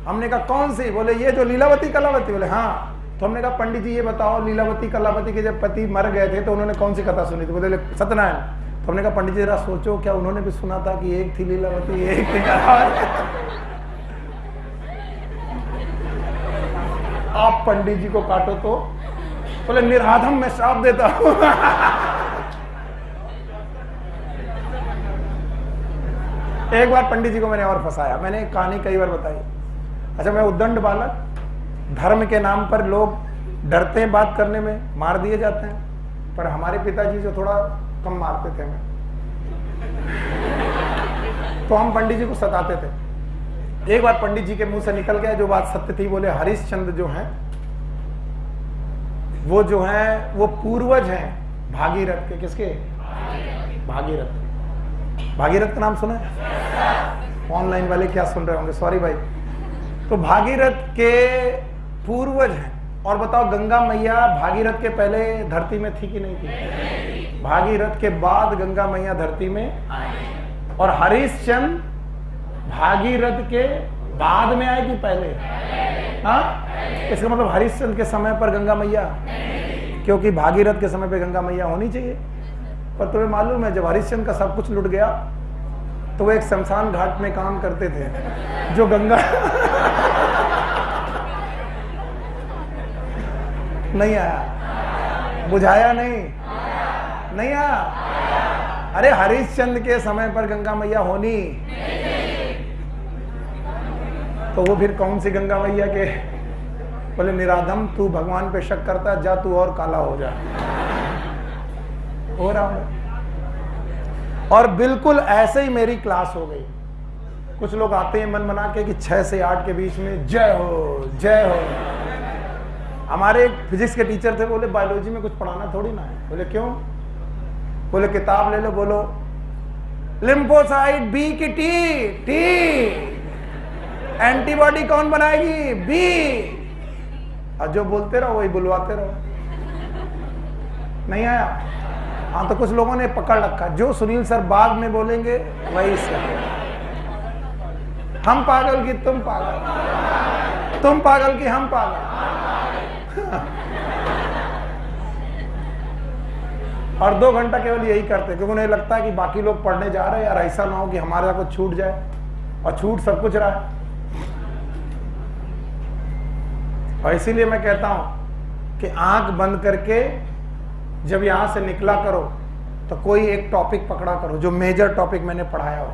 A: हमने कहा कौन सी? बोले ये जो लीलावती कलावती। बोले हाँ। तो हमने कहा पंडित जी ये बताओ, लीलावती कलावती के जब पति मर गए थे तो उन्होंने कौन सी कथा सुनी थी? बोले सत्यनारायण। तो हमने कहा पंडित जी जरा सोचो, क्या उन्होंने भी सुना था कि एक थी लीलावती एक थी कलावती? आप पंडित जी को काटो तो बोले निराधम मैं श्राप देता हूं। एक बार पंडित जी को मैंने और फंसाया, मैंने कहानी कई बार बताई। अच्छा, मैं उद्दंड बालक, धर्म के नाम पर लोग डरते हैं बात करने में, मार दिए जाते हैं, पर हमारे पिताजी जो थोड़ा कम मारते थे हमें, तो हम पंडित जी को सताते थे। एक बार पंडित जी के मुंह से निकल गया जो बात सत्य थी, बोले हरिश्चंद्र जो हैं वो पूर्वज हैं भागीरथ के। किसके? भागीरथ का नाम सुना है? ऑनलाइन वाले क्या सुन रहे होंगे, सॉरी भाई। तो भागीरथ के पूर्वज हैं। और बताओ गंगा मैया भागीरथ के पहले धरती में थी कि नहीं थी? भागीरथ के बाद गंगा मैया धरती में आई। और हरिश्चंद्र भागीरथ के बाद में आए कि पहले? हाँ, इसका मतलब हरिश्चंद्र के समय पर गंगा मैया, क्योंकि भागीरथ के समय पे गंगा मैया होनी चाहिए। पर तुम्हें मालूम है जब हरिश्चंद्र का सब कुछ लुट गया तो वो एक शमशान घाट में काम करते थे जो गंगा नहीं आया, बुझाया नहीं आया। अरे हरिश्चंद्र के समय पर गंगा मैया होनी, तो वो फिर कौन सी गंगा मैया के? बोले निराधम तू भगवान पे शक करता, जा तू और काला हो जा। हो रहा हूं। और बिल्कुल ऐसे ही मेरी क्लास हो गई। कुछ लोग आते हैं मन बना के कि 6 से 8 के बीच में जय हो जय हो। हमारे एक फिजिक्स के टीचर थे, बोले बायोलॉजी में कुछ पढ़ाना थोड़ी ना है। बोले क्यों? बोले किताब ले लो, बोलो लिम्फोसाइट बी की टी एंटीबॉडी कौन बनाएगी? बी। और जो बोलते रहो वही बुलवाते रहो। नहीं आया? हाँ, तो कुछ लोगों ने पकड़ रखा, जो सुनील सर बाद में बोलेंगे वही सर। हम पागल की तुम पागल, तुम पागल की हम पागल। और 2 घंटा केवल यही करते, क्योंकि उन्हें लगता है कि बाकी लोग पढ़ने जा रहे हैं यार, ऐसा ना हो कि हमारा कुछ छूट जाए। और छूट सब कुछ रहा है। और इसीलिए मैं कहता हूं कि आंख बंद करके जब यहां से निकला करो तो कोई एक टॉपिक पकड़ा करो जो मेजर टॉपिक मैंने पढ़ाया हो,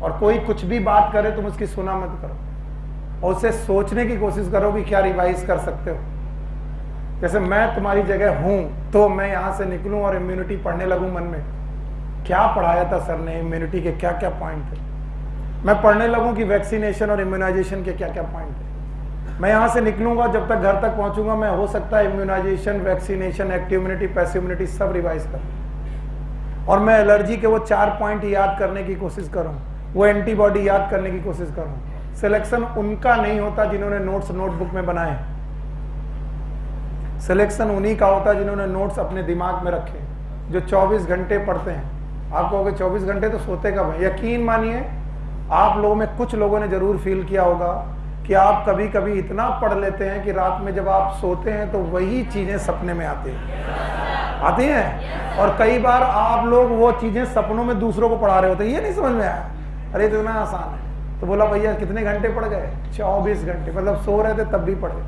A: और कोई कुछ भी बात करे तुम उसकी सुना मत करो, और उसे सोचने की कोशिश करो कि क्या रिवाइज कर सकते हो। जैसे मैं तुम्हारी जगह हूं तो मैं यहां से निकलूं और इम्यूनिटी पढ़ने लगूं मन में, क्या पढ़ाया था सर ने, इम्यूनिटी के क्या क्या पॉइंट थे, मैं पढ़ने लगूं कि वैक्सीनेशन और इम्यूनाइजेशन के क्या क्या पॉइंट थे। मैं यहां से निकलूंगा, जब तक घर तक पहुंचूंगा मैं हो सकता है immunisation, vaccination, active immunity, passive immunity सब रिवाइज करूं, और मैं एलर्जी के वो 4 पॉइंट याद करने की कोशिश करूं, वो एंटीबॉडी याद करने की कोशिश करूं। सिलेक्शन उनका नहीं होता जिन्होंने नोट्स नोटबुक में बनाए, सिलेक्शन उन्हीं का होता है जिन्होंने नोट्स अपने दिमाग में रखे, जो 24 घंटे पढ़ते हैं। आप कहोगे 24 घंटे तो सोते कब हैं? यकीन मानिए आप लोगों में कुछ लोगों ने जरूर फील किया होगा कि आप कभी कभी इतना पढ़ लेते हैं कि रात में जब आप सोते हैं तो वही चीजें सपने में आती हैं, और कई बार आप लोग वो चीजें सपनों में दूसरों को पढ़ा रहे होते हैं। ये नहीं समझ में आया, अरे तो इतना आसान है, तो बोला भैया कितने घंटे पढ़ गए? 24 घंटे, मतलब सो रहे थे तब भी पढ़े।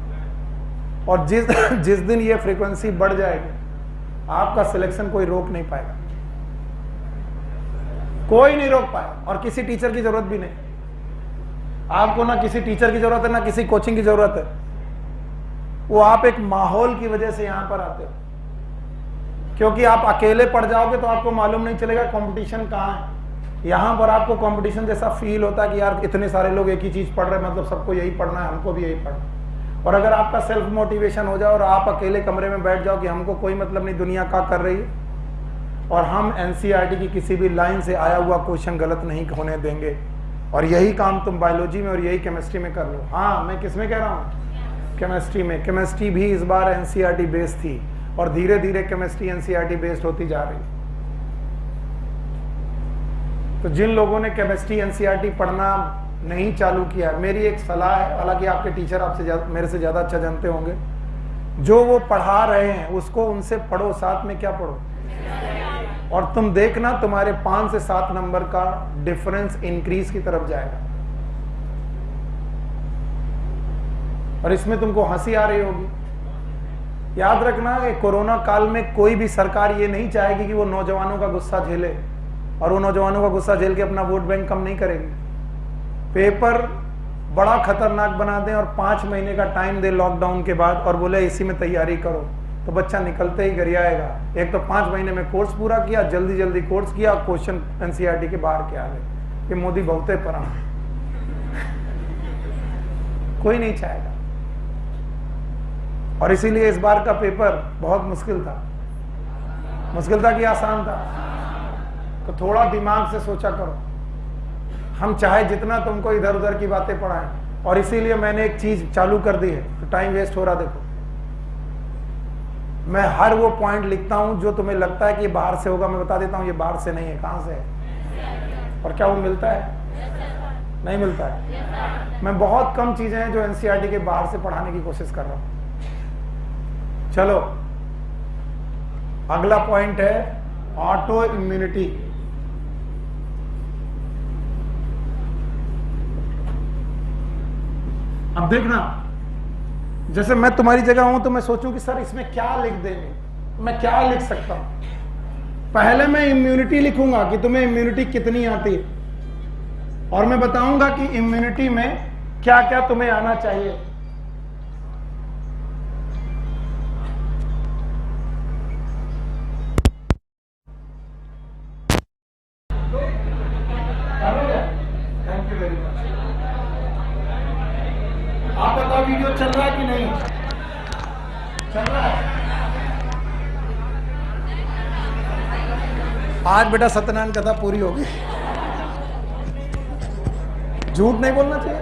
A: और जिस दिन ये फ्रीक्वेंसी बढ़ जाएगी आपका सिलेक्शन कोई रोक नहीं पाएगा, कोई नहीं रोक पाएगा, और किसी टीचर की जरूरत भी नहीं। आपको ना किसी टीचर की जरूरत है ना किसी कोचिंग की जरूरत है, वो आप एक माहौल की वजह से यहां पर आते हो, क्योंकि आप अकेले पढ़ जाओगे तो आपको मालूम नहीं चलेगा कंपटीशन कहाँ है। यहां पर आपको कंपटीशन जैसा फील होता है कि यार इतने सारे लोग एक ही चीज पढ़ रहे हैं, मतलब सबको यही पढ़ना है, हमको भी यही पढ़ना है। और अगर आपका सेल्फ मोटिवेशन हो जाए और आप अकेले कमरे में बैठ जाओ कि हमको कोई मतलब नहीं दुनिया क्या कर रही है, और हम एनसीईआरटी की किसी भी लाइन से आया हुआ क्वेश्चन गलत नहीं होने देंगे, और यही काम तुम बायोलॉजी में और यही केमिस्ट्री में कर लो। हाँ, मैं किस में कह रहा हूँ? केमिस्ट्री में। केमिस्ट्री भी इस बार एनसीईआरटी बेस्ड थी, और धीरे धीरे केमिस्ट्री एनसीईआरटी बेस्ड होती जा रही। तो जिन लोगों ने केमिस्ट्री एनसीईआरटी पढ़ना नहीं चालू किया, मेरी एक सलाह है, हालांकि आपके टीचर आपसे मेरे से ज्यादा अच्छा जानते होंगे, जो वो पढ़ा रहे हैं उसको उनसे पढ़ो, साथ में क्या पढ़ो, और तुम देखना तुम्हारे 5 से 7 नंबर का डिफरेंस इंक्रीज की तरफ जाएगा। और इसमें तुमको हंसी आ रही होगी। याद रखना कि कोरोना काल में कोई भी सरकार ये नहीं चाहेगी कि वो नौजवानों का गुस्सा झेले, और वो नौजवानों का गुस्सा झेल के अपना वोट बैंक कम नहीं करेंगे। पेपर बड़ा खतरनाक बना दें और 5 महीने का टाइम दे लॉकडाउन के बाद, और बोले इसी में तैयारी करो, तो बच्चा निकलते ही गरियाएगा। एक तो 5 महीने में कोर्स पूरा किया, जल्दी जल्दी कोर्स किया, क्वेश्चन एनसीईआरटी के बाहर के आ गए कि मोदी बहुते पढ़ा। कोई नहीं चाहेगा। और इसीलिए इस बार का पेपर बहुत मुश्किल था कि आसान था? तो थोड़ा दिमाग से सोचा करो। हम चाहे जितना तुमको इधर उधर की बातें पढ़ाएं, और इसीलिए मैंने एक चीज चालू कर दी है, तो टाइम वेस्ट हो रहा। देखो, मैं हर वो पॉइंट लिखता हूं जो तुम्हें लगता है कि ये बाहर से होगा, मैं बता देता हूं ये बाहर से नहीं है। कहां से है? और क्या वो मिलता है? नहीं मिलता है। मैं बहुत कम चीजें हैं जो एनसीईआरटी के बाहर से पढ़ाने की कोशिश कर रहा हूं। चलो, अगला पॉइंट है ऑटो इम्यूनिटी। अब देखना, जैसे मैं तुम्हारी जगह हूं तो मैं सोचूं कि सर इसमें क्या लिख देंगे, मैं क्या लिख सकता हूं। पहले मैं इम्यूनिटी लिखूंगा कि तुम्हें इम्यूनिटी कितनी आती है, और मैं बताऊंगा कि इम्यूनिटी में क्या क्या तुम्हें आना चाहिए। Thank you very much. आप बताओ वीडियो चल रहा है कि नहीं चल रहा है? आज बेटा सत्यनारायण कथा पूरी होगी। झूठ नहीं बोलना चाहिए।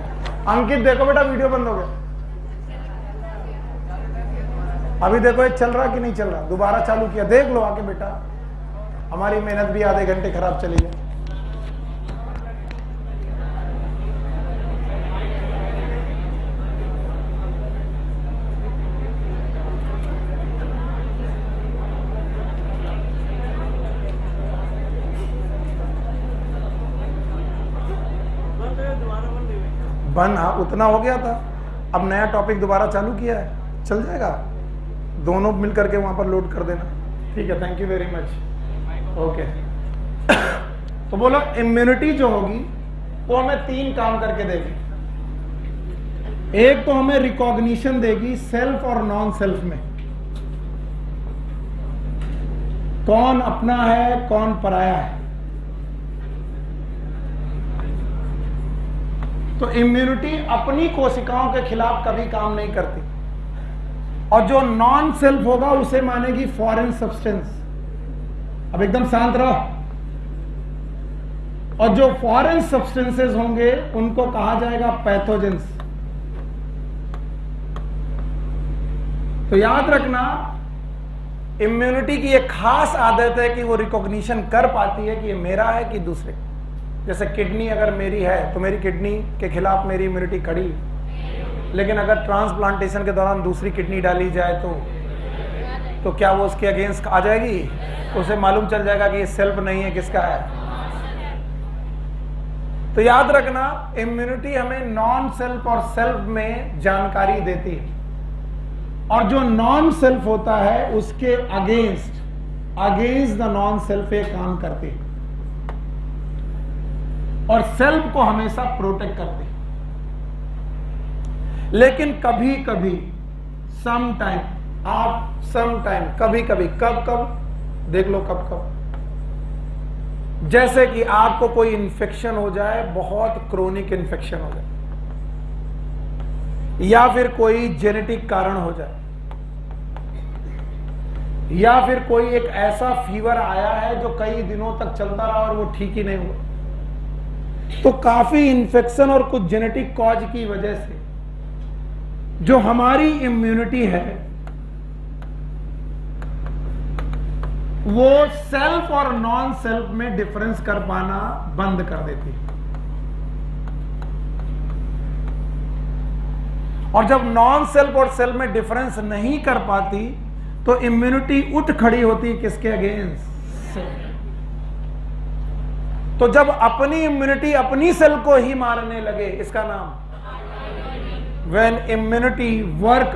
A: अंकित देखो बेटा, वीडियो बंद हो गया। अभी देखो ये चल रहा कि नहीं चल रहा, दोबारा चालू किया, देख लो आके बेटा। हमारी मेहनत भी आधे घंटे खराब चली है। बना उतना हो गया था, अब नया टॉपिक दोबारा चालू किया है, चल जाएगा, दोनों मिल करके वहां पर लोड कर देना। ठीक है, thank you very much. Okay तो बोलो इम्यूनिटी जो होगी वो हमें 3 काम करके देगी। एक तो हमें रिकॉग्निशन देगी सेल्फ और नॉन सेल्फ में, कौन अपना है कौन पराया है। तो इम्यूनिटी अपनी कोशिकाओं के खिलाफ कभी काम नहीं करती, और जो नॉन सेल्फ होगा उसे मानेगी फॉरेन सब्सटेंस। अब एकदम शांत रहो। और जो फॉरेन सब्सटेंसेस होंगे उनको कहा जाएगा पैथोजेंस। तो याद रखना, इम्यूनिटी की एक खास आदत है कि वो रिकॉग्निशन कर पाती है कि ये मेरा है कि दूसरे। जैसे किडनी अगर मेरी है तो मेरी किडनी के खिलाफ मेरी इम्यूनिटी खड़ी, लेकिन अगर ट्रांसप्लांटेशन के दौरान दूसरी किडनी डाली जाए तो क्या वो उसके अगेंस्ट आ जाएगी? उसे मालूम चल जाएगा कि ये सेल्फ नहीं है, किसका है। तो याद रखना, इम्यूनिटी हमें नॉन सेल्फ और सेल्फ में जानकारी देती है, और जो नॉन सेल्फ होता है उसके अगेंस्ट द नॉन सेल्फ ये काम करती है, और सेल्फ को हमेशा प्रोटेक्ट करती है। लेकिन कभी कभी समटाइम कभी कभी कब देख लो कब जैसे कि आपको कोई इन्फेक्शन हो जाए, बहुत क्रोनिक इन्फेक्शन हो जाए, या फिर कोई जेनेटिक कारण हो जाए, या फिर कोई एक ऐसा फीवर आया है जो कई दिनों तक चलता रहा और वो ठीक ही नहीं हुआ, तो काफी इन्फेक्शन और कुछ जेनेटिक कॉज की वजह से जो हमारी इम्यूनिटी है वो सेल्फ और नॉन सेल्फ में डिफरेंस कर पाना बंद कर देती है। और जब नॉन सेल्फ और सेल्फ में डिफरेंस नहीं कर पाती तो इम्यूनिटी उठ खड़ी होती है किसके अगेंस्ट? तो जब अपनी इम्यूनिटी अपनी सेल को ही मारने लगे, इसका नाम when immunity work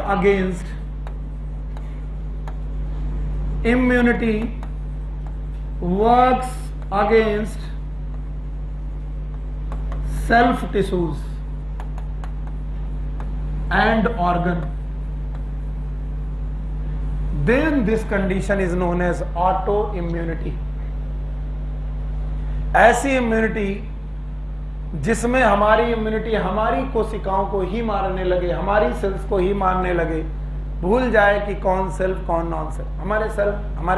A: against self tissues and organ, then this condition is known as autoimmunity. ऐसी इम्यूनिटी जिसमें हमारी इम्यूनिटी हमारी कोशिकाओं को ही मारने लगे, हमारी सेल्स को ही मारने लगे, भूल जाए कि कौन सेल्फ कौन नॉन सेल्फ। हमारे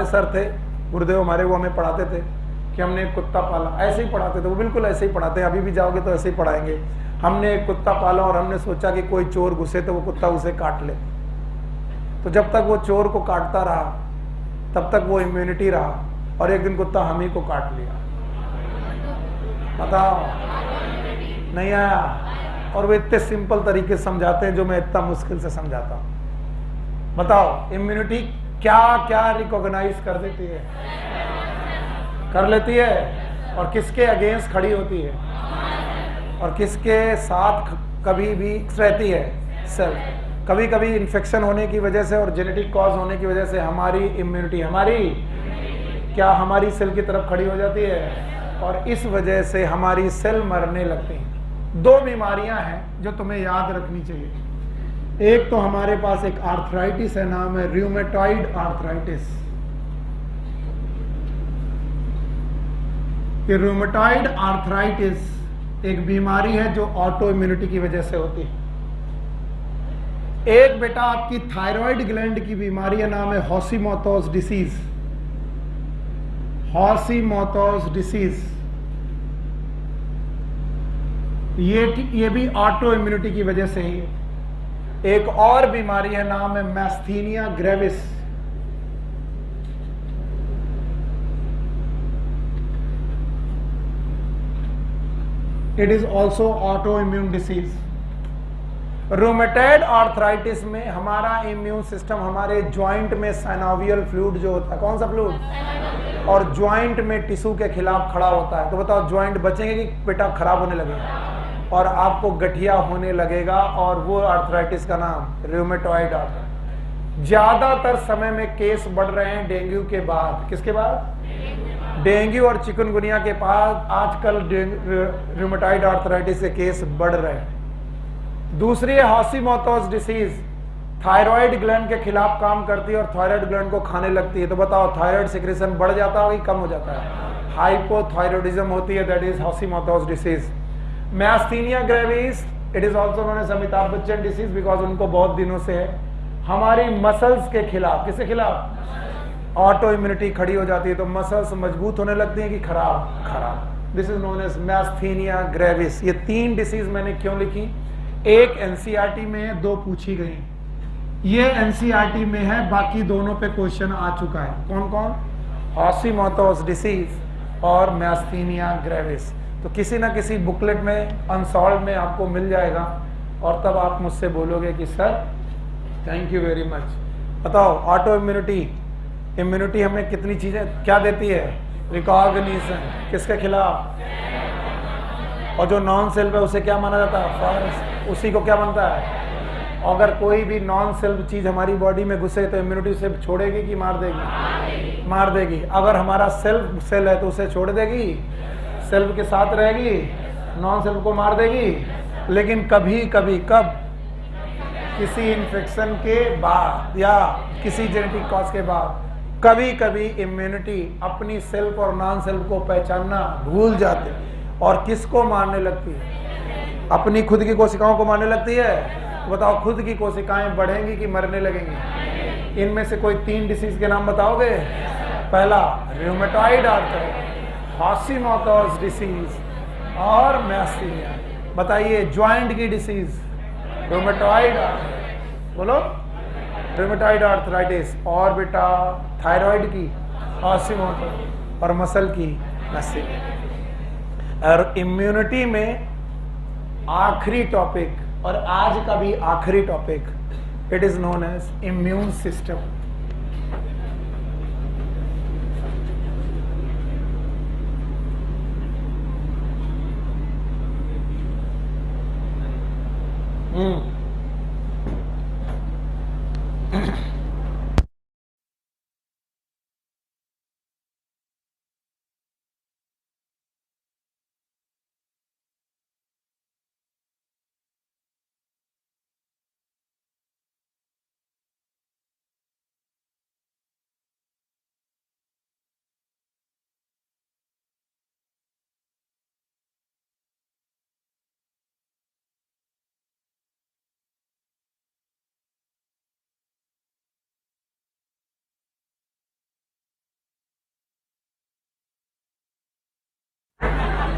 A: सर थे गुरुदेव हमारे, वो हमें पढ़ाते थे कि हमने एक कुत्ता पाला, ऐसे ही पढ़ाते थे, वो बिल्कुल ऐसे ही पढ़ाते हैं, अभी भी जाओगे तो ऐसे ही पढ़ाएंगे। हमने एक कुत्ता पाला और हमने सोचा कि कोई चोर घुसे तो वो कुत्ता उसे काट ले, तो जब तक वो चोर को काटता रहा तब तक वो इम्यूनिटी रहा, और एक दिन कुत्ता हम ही को काट लिया। बताओ, नहीं आया? और वो इतने सिंपल तरीके से समझाते हैं जो मैं इतना मुश्किल से समझाता हूं। बताओ, इम्यूनिटी क्या क्या रिकॉग्नाइज कर देती है, कर लेती है, और किसके अगेंस्ट खड़ी होती है, और किसके साथ कभी भी रहती है? सेल्फ। कभी कभी इन्फेक्शन होने की वजह से और जेनेटिक कॉज होने की वजह से हमारी इम्यूनिटी हमारी सेल की तरफ खड़ी हो जाती है, और इस वजह से हमारी सेल मरने लगती हैं। 2 बीमारियां हैं जो तुम्हें याद रखनी चाहिए। एक तो हमारे पास एक आर्थराइटिस है, नाम है रूमेटॉइड आर्थराइटिस। ये रूमेटॉइड आर्थराइटिस एक बीमारी है जो ऑटो इम्यूनिटी की वजह से होती है। एक बेटा आपकी थायराइड ग्लैंड की बीमारी है, नाम है हॉशीमोटोस डिसीज। हॉशीमोटोस डिसीज ये भी ऑटो इम्यूनिटी की वजह से ही है। एक और बीमारी है, नाम है myasthenia gravis. It is also auto immune disease. Rheumatoid arthritis में हमारा इम्यून सिस्टम हमारे ज्वाइंट में साइनोवियल फ्लूइड जो होता है, कौन सा फ्लूइड, और ज्वाइंट में टिश्यू के खिलाफ खड़ा होता है। तो बताओ, ज्वाइंट बचेंगे कि बेटा खराब होने लगेगा? और आपको गठिया होने लगेगा, और वो आर्थराइटिस का नाम रूमेटॉइड आर्थराइटिस। ज्यादातर समय में केस बढ़ रहे हैं डेंगू के बाद। किसके बाद? डेंगू और चिकनगुनिया के बाद आजकल रूमेटॉइड आर्थराइटिस के केस बढ़ रहे हैं। दूसरी है हाशीमोटोज डिसीज, थायराइड ग्लैंड के खिलाफ काम करती है और थायराइड ग्लैंड को खाने लगती है। तो बताओ थायराइड सिक्रेशन बढ़ जाता है कि कम हो जाता है? हाइपोथायरॉयडिज्म होती है, that is Hashimoto's disease. Myasthenia gravis, it is also known as Amitabh Bachchan disease, because उनको बहुत दिनों से है। हमारी मसल्स के खिलाफ, किसके खिलाफ? ऑटो इम्यूनिटी खड़ी हो जाती है, तो मसल्स मजबूत होने लगती हैं कि खराब। This is known as myasthenia gravis. ये 3 डिसीज मैंने क्यों लिखी? एक एनसीईआरटी में है, 2 पूछी गई। ये एनसीईआरटी में है, बाकी दोनों पे क्वेश्चन आ चुका है। कौन कौन? हाशीमोटोज डिसीज और मैस्थीनिया ग्रेविस। तो किसी ना किसी बुकलेट में अनसॉल्व में आपको मिल जाएगा, और तब आप मुझसे बोलोगे कि sir thank you very much. बताओ ऑटो इम्यूनिटी, इम्यूनिटी हमें कितनी चीजें क्या देती है? रिकॉग्निशन, किसके खिलाफ? और जो नॉन सेल्फ है उसे क्या माना जाता है? फॉरेस्ट, उसी को क्या बनता है? अगर कोई भी नॉन सेल्फ चीज हमारी बॉडी में घुसे तो इम्यूनिटी उसे छोड़ेगी कि मार देगी? मार देगी। अगर हमारा सेल्फ सेल है तो उसे छोड़ देगी, सेल्फ के साथ रहेगी, नॉन सेल्फ को मार देगी। लेकिन कभी कभी, कब? किसी इन्फेक्शन के बाद या किसी जेनेटिक कॉज के बाद कभी कभी इम्यूनिटी अपनी सेल्फ और नॉन सेल्फ को पहचानना भूल जाते, और किसको मारने लगती है? अपनी खुद की कोशिकाओं को मारने लगती है। बताओ खुद की कोशिकाएं बढ़ेंगी कि मरने लगेंगी? इनमें से कोई 3 डिसीज के नाम बताओगे? पहला रूमेटॉइड आर्थराइटिस, हाशीमोटोज डिसीज और मैस्थीनिया। बताइए जॉइंट की डिसीज, रूमेटॉइड, बोलो रूमेटॉइड आर्थराइटिस, और बेटा थायराइड की हाशीमोटोज, और मसल की मैस्थीनिया। और इम्यूनिटी में आखिरी टॉपिक, और आज का भी आखिरी topic, it is known as immune system.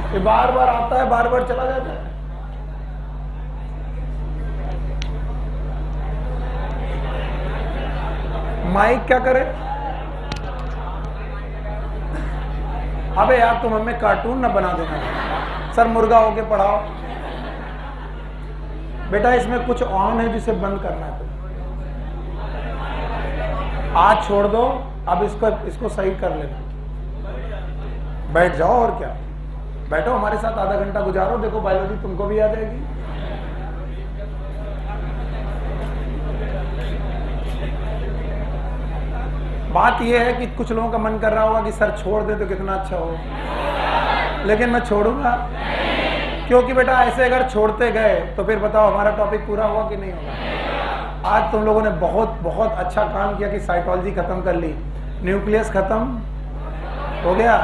A: ये बार बार आता है, बार बार चला जाता है। माइक क्या करे? अबे यार तुम हमें कार्टून ना बना देना। सर मुर्गा होके पढ़ाओ। बेटा इसमें कुछ ऑन है जिसे बंद करना है। आज छोड़ दो, अब इसको सही कर लेना। बैठ जाओ, और क्या, बैठो हमारे साथ आधा घंटा गुजारो, देखो बायोलॉजी तुमको भी आ जाएगी। बात यह है कि कुछ लोगों का मन कर रहा होगा कि सर छोड़ दे तो कितना अच्छा हो, लेकिन मैं छोड़ूंगा, क्योंकि बेटा ऐसे अगर छोड़ते गए तो फिर बताओ हमारा टॉपिक पूरा हुआ कि नहीं होगा। आज तुम लोगों ने बहुत बहुत अच्छा काम किया कि साइटोलॉजी खत्म कर ली, न्यूक्लियस खत्म हो गया।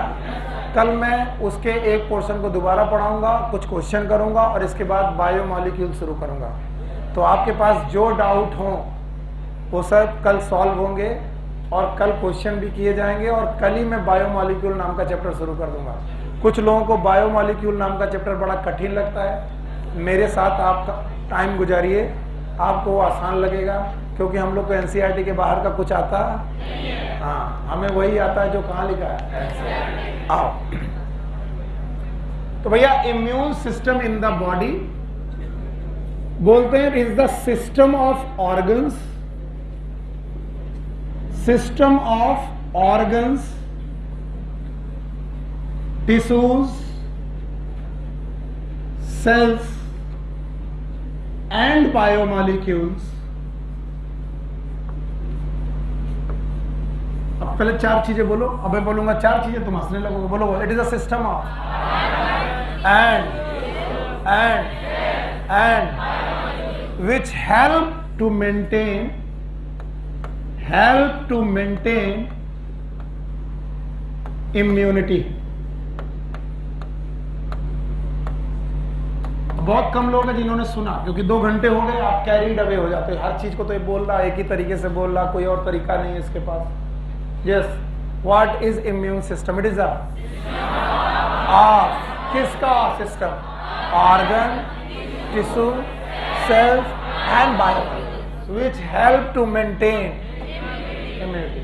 A: कल मैं उसके एक पोर्शन को दोबारा पढ़ाऊंगा, कुछ क्वेश्चन करूंगा, और इसके बाद बायोमॉलिक्यूल शुरू करूंगा। तो आपके पास जो डाउट हो वो सब कल सॉल्व होंगे, और कल क्वेश्चन भी किए जाएंगे, और कल ही मैं बायोमॉलिक्यूल नाम का चैप्टर शुरू कर दूंगा। कुछ लोगों को बायोमॉलिक्यूल नाम का चैप्टर बड़ा कठिन लगता है, मेरे साथ आप टाइम गुजारिए, आपको आसान लगेगा, क्योंकि हम लोग को एनसीईआरटी के बाहर का कुछ आता है। हाँ, हमें वही आता है जो कहाँ लिखा है। आओ, तो भैया immune system in the body बोलते हैं is the system of organs, system of organs, tissues, cells and biomolecules. अब पहले 4 चीजें बोलो, अब मैं बोलूंगा 4 चीजें, तुम हंसने लगोगे। बोलो, it is a system of and which help to maintain immunity. बहुत कम लोग हैं जिन्होंने सुना, क्योंकि 2 घंटे हो गए, आप कैरीड अवे हो जाते हो। हर चीज को तो ये बोल रहा, एक ही तरीके से बोल रहा, कोई और तरीका नहीं है इसके पास। Yes, what is immune system? It is a किसका system? Organ, tissue, cells and biomolecules which help to maintain immunity.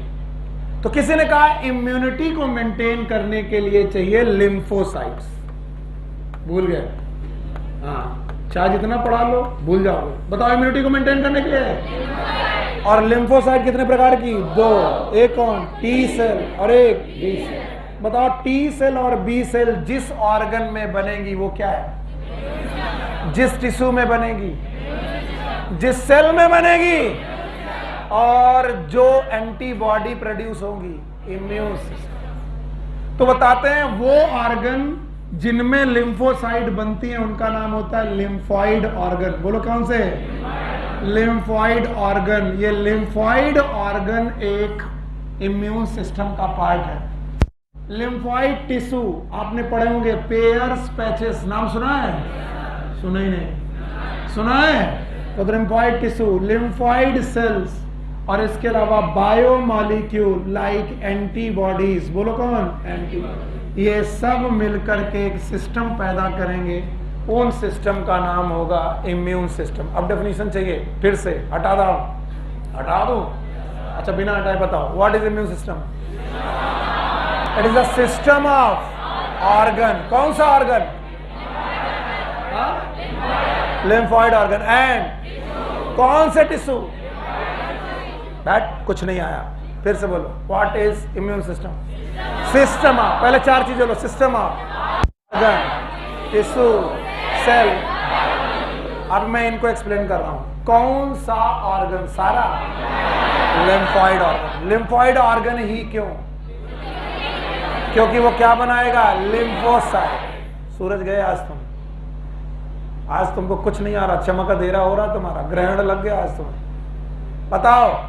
A: तो किसी ने कहा इम्यूनिटी को मेंटेन करने के लिए चाहिए लिम्फोसाइट्स। भूल गए? हाँ, चाहे जितना पढ़ा लो भूल जाओगे। बताओ इम्यूनिटी को मेंटेन करने के लिए। और लिम्फोसाइट कितने प्रकार की? 2। एक कौन? टी सेल और एक बी सेल। बताओ टी सेल और बी सेल जिस ऑर्गन में बनेगी वो क्या है? जिस टिश्यू में बनेगी, जिस सेल में बनेगी, और जो एंटीबॉडी प्रोड्यूस होगी, इम्यून सिस्टम। तो बताते हैं वो ऑर्गन जिनमें लिम्फोसाइट बनती है उनका नाम होता है लिम्फॉइड ऑर्गन। बोलो कौन से? Lymphoid organ. ये लिम्फॉइड ऑर्गन एक इम्यून सिस्टम का पार्ट है। लिम्फॉइड टिश्यू आपने पढ़े होंगे, पेयर्स पैचेस, नाम सुना है? सुना ही नहीं, सुना है? तो लिम्फॉइड टिश्यू, लिम्फॉइड सेल्स, और इसके अलावा बायोमॉलिक्यूल लाइक एंटीबॉडीज। बोलो कौन? एंटीबॉडी। ये सब मिलकर के एक सिस्टम पैदा करेंगे, उन सिस्टम का नाम होगा इम्यून सिस्टम। अब डेफिनेशन चाहिए, फिर से हटा दो, हटा दो। अच्छा, बिना हटाए बताओ, what is immune system? It is a system of organ. कौन सा ऑर्गन? Lymphoid organ. एंड कौन से टिश्यू? बैट कुछ नहीं आया, फिर से बोलो, what is immune system? System of, पहले 4 चीजें लो, system of organ, tissue, cell. अब मैं इनको एक्सप्लेन कर रहा हूं। कौन सा ऑर्गन? सारा लिम्फॉइड ऑर्गन। लिम्फॉइड ऑर्गन ही क्यों? क्योंकि वो क्या बनाएगा? लिम्फोसाइट। सूरज गए आज तुमको कुछ नहीं आ रहा, चमक अंधेरा हो रहा, तुम्हारा ग्रहण लग गया आज तुम्हें। बताओ,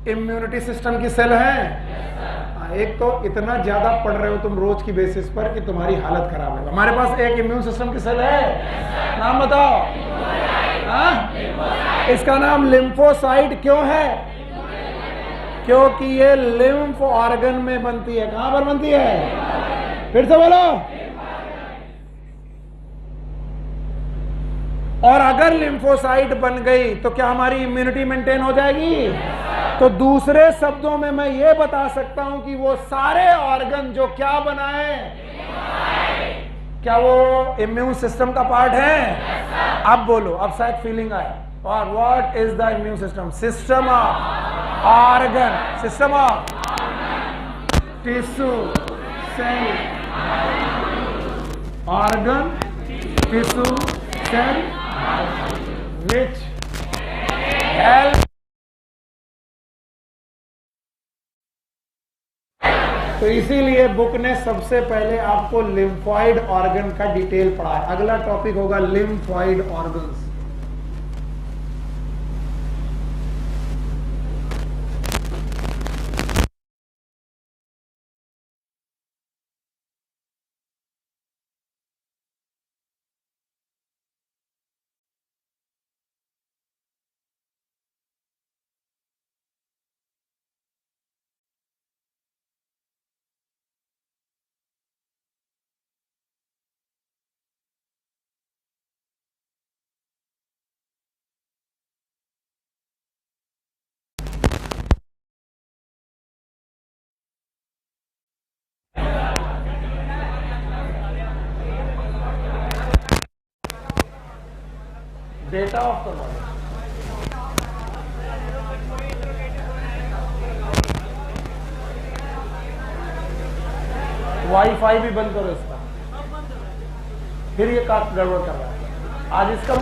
A: इम्यूनिटी सिस्टम की सेल है। एक तो इतना ज्यादा पढ़ रहे हो तुम रोज की बेसिस पर कि तुम्हारी हालत खराब है। हमारे पास एक इम्यून सिस्टम की सेल है, नाम बताओ। इसका नाम लिम्फोसाइट क्यों है? क्योंकि ये लिम्फ ऑर्गन में बनती है। कहां पर बनती है? फिर से बोलो। और अगर लिम्फोसाइट बन गई तो क्या हमारी इम्यूनिटी मेंटेन हो जाएगी? तो दूसरे शब्दों में मैं ये बता सकता हूं कि वो सारे ऑर्गन जो क्या बनाए, क्या वो इम्यून सिस्टम का पार्ट है? अब बोलो, अब शायद फीलिंग आए। और what is the immune system? System of organ, system of tissue, cell, organ, tissue, cell, which help। तो इसीलिए बुक ने सबसे पहले आपको लिम्फॉइड ऑर्गन का डिटेल पढ़ा है। अगला टॉपिक होगा lymphoid organs. Data of the body. Wifi भी बंद करो इसका। फिर ये कास्ट गड़बड़ कर रहा है। आज इसका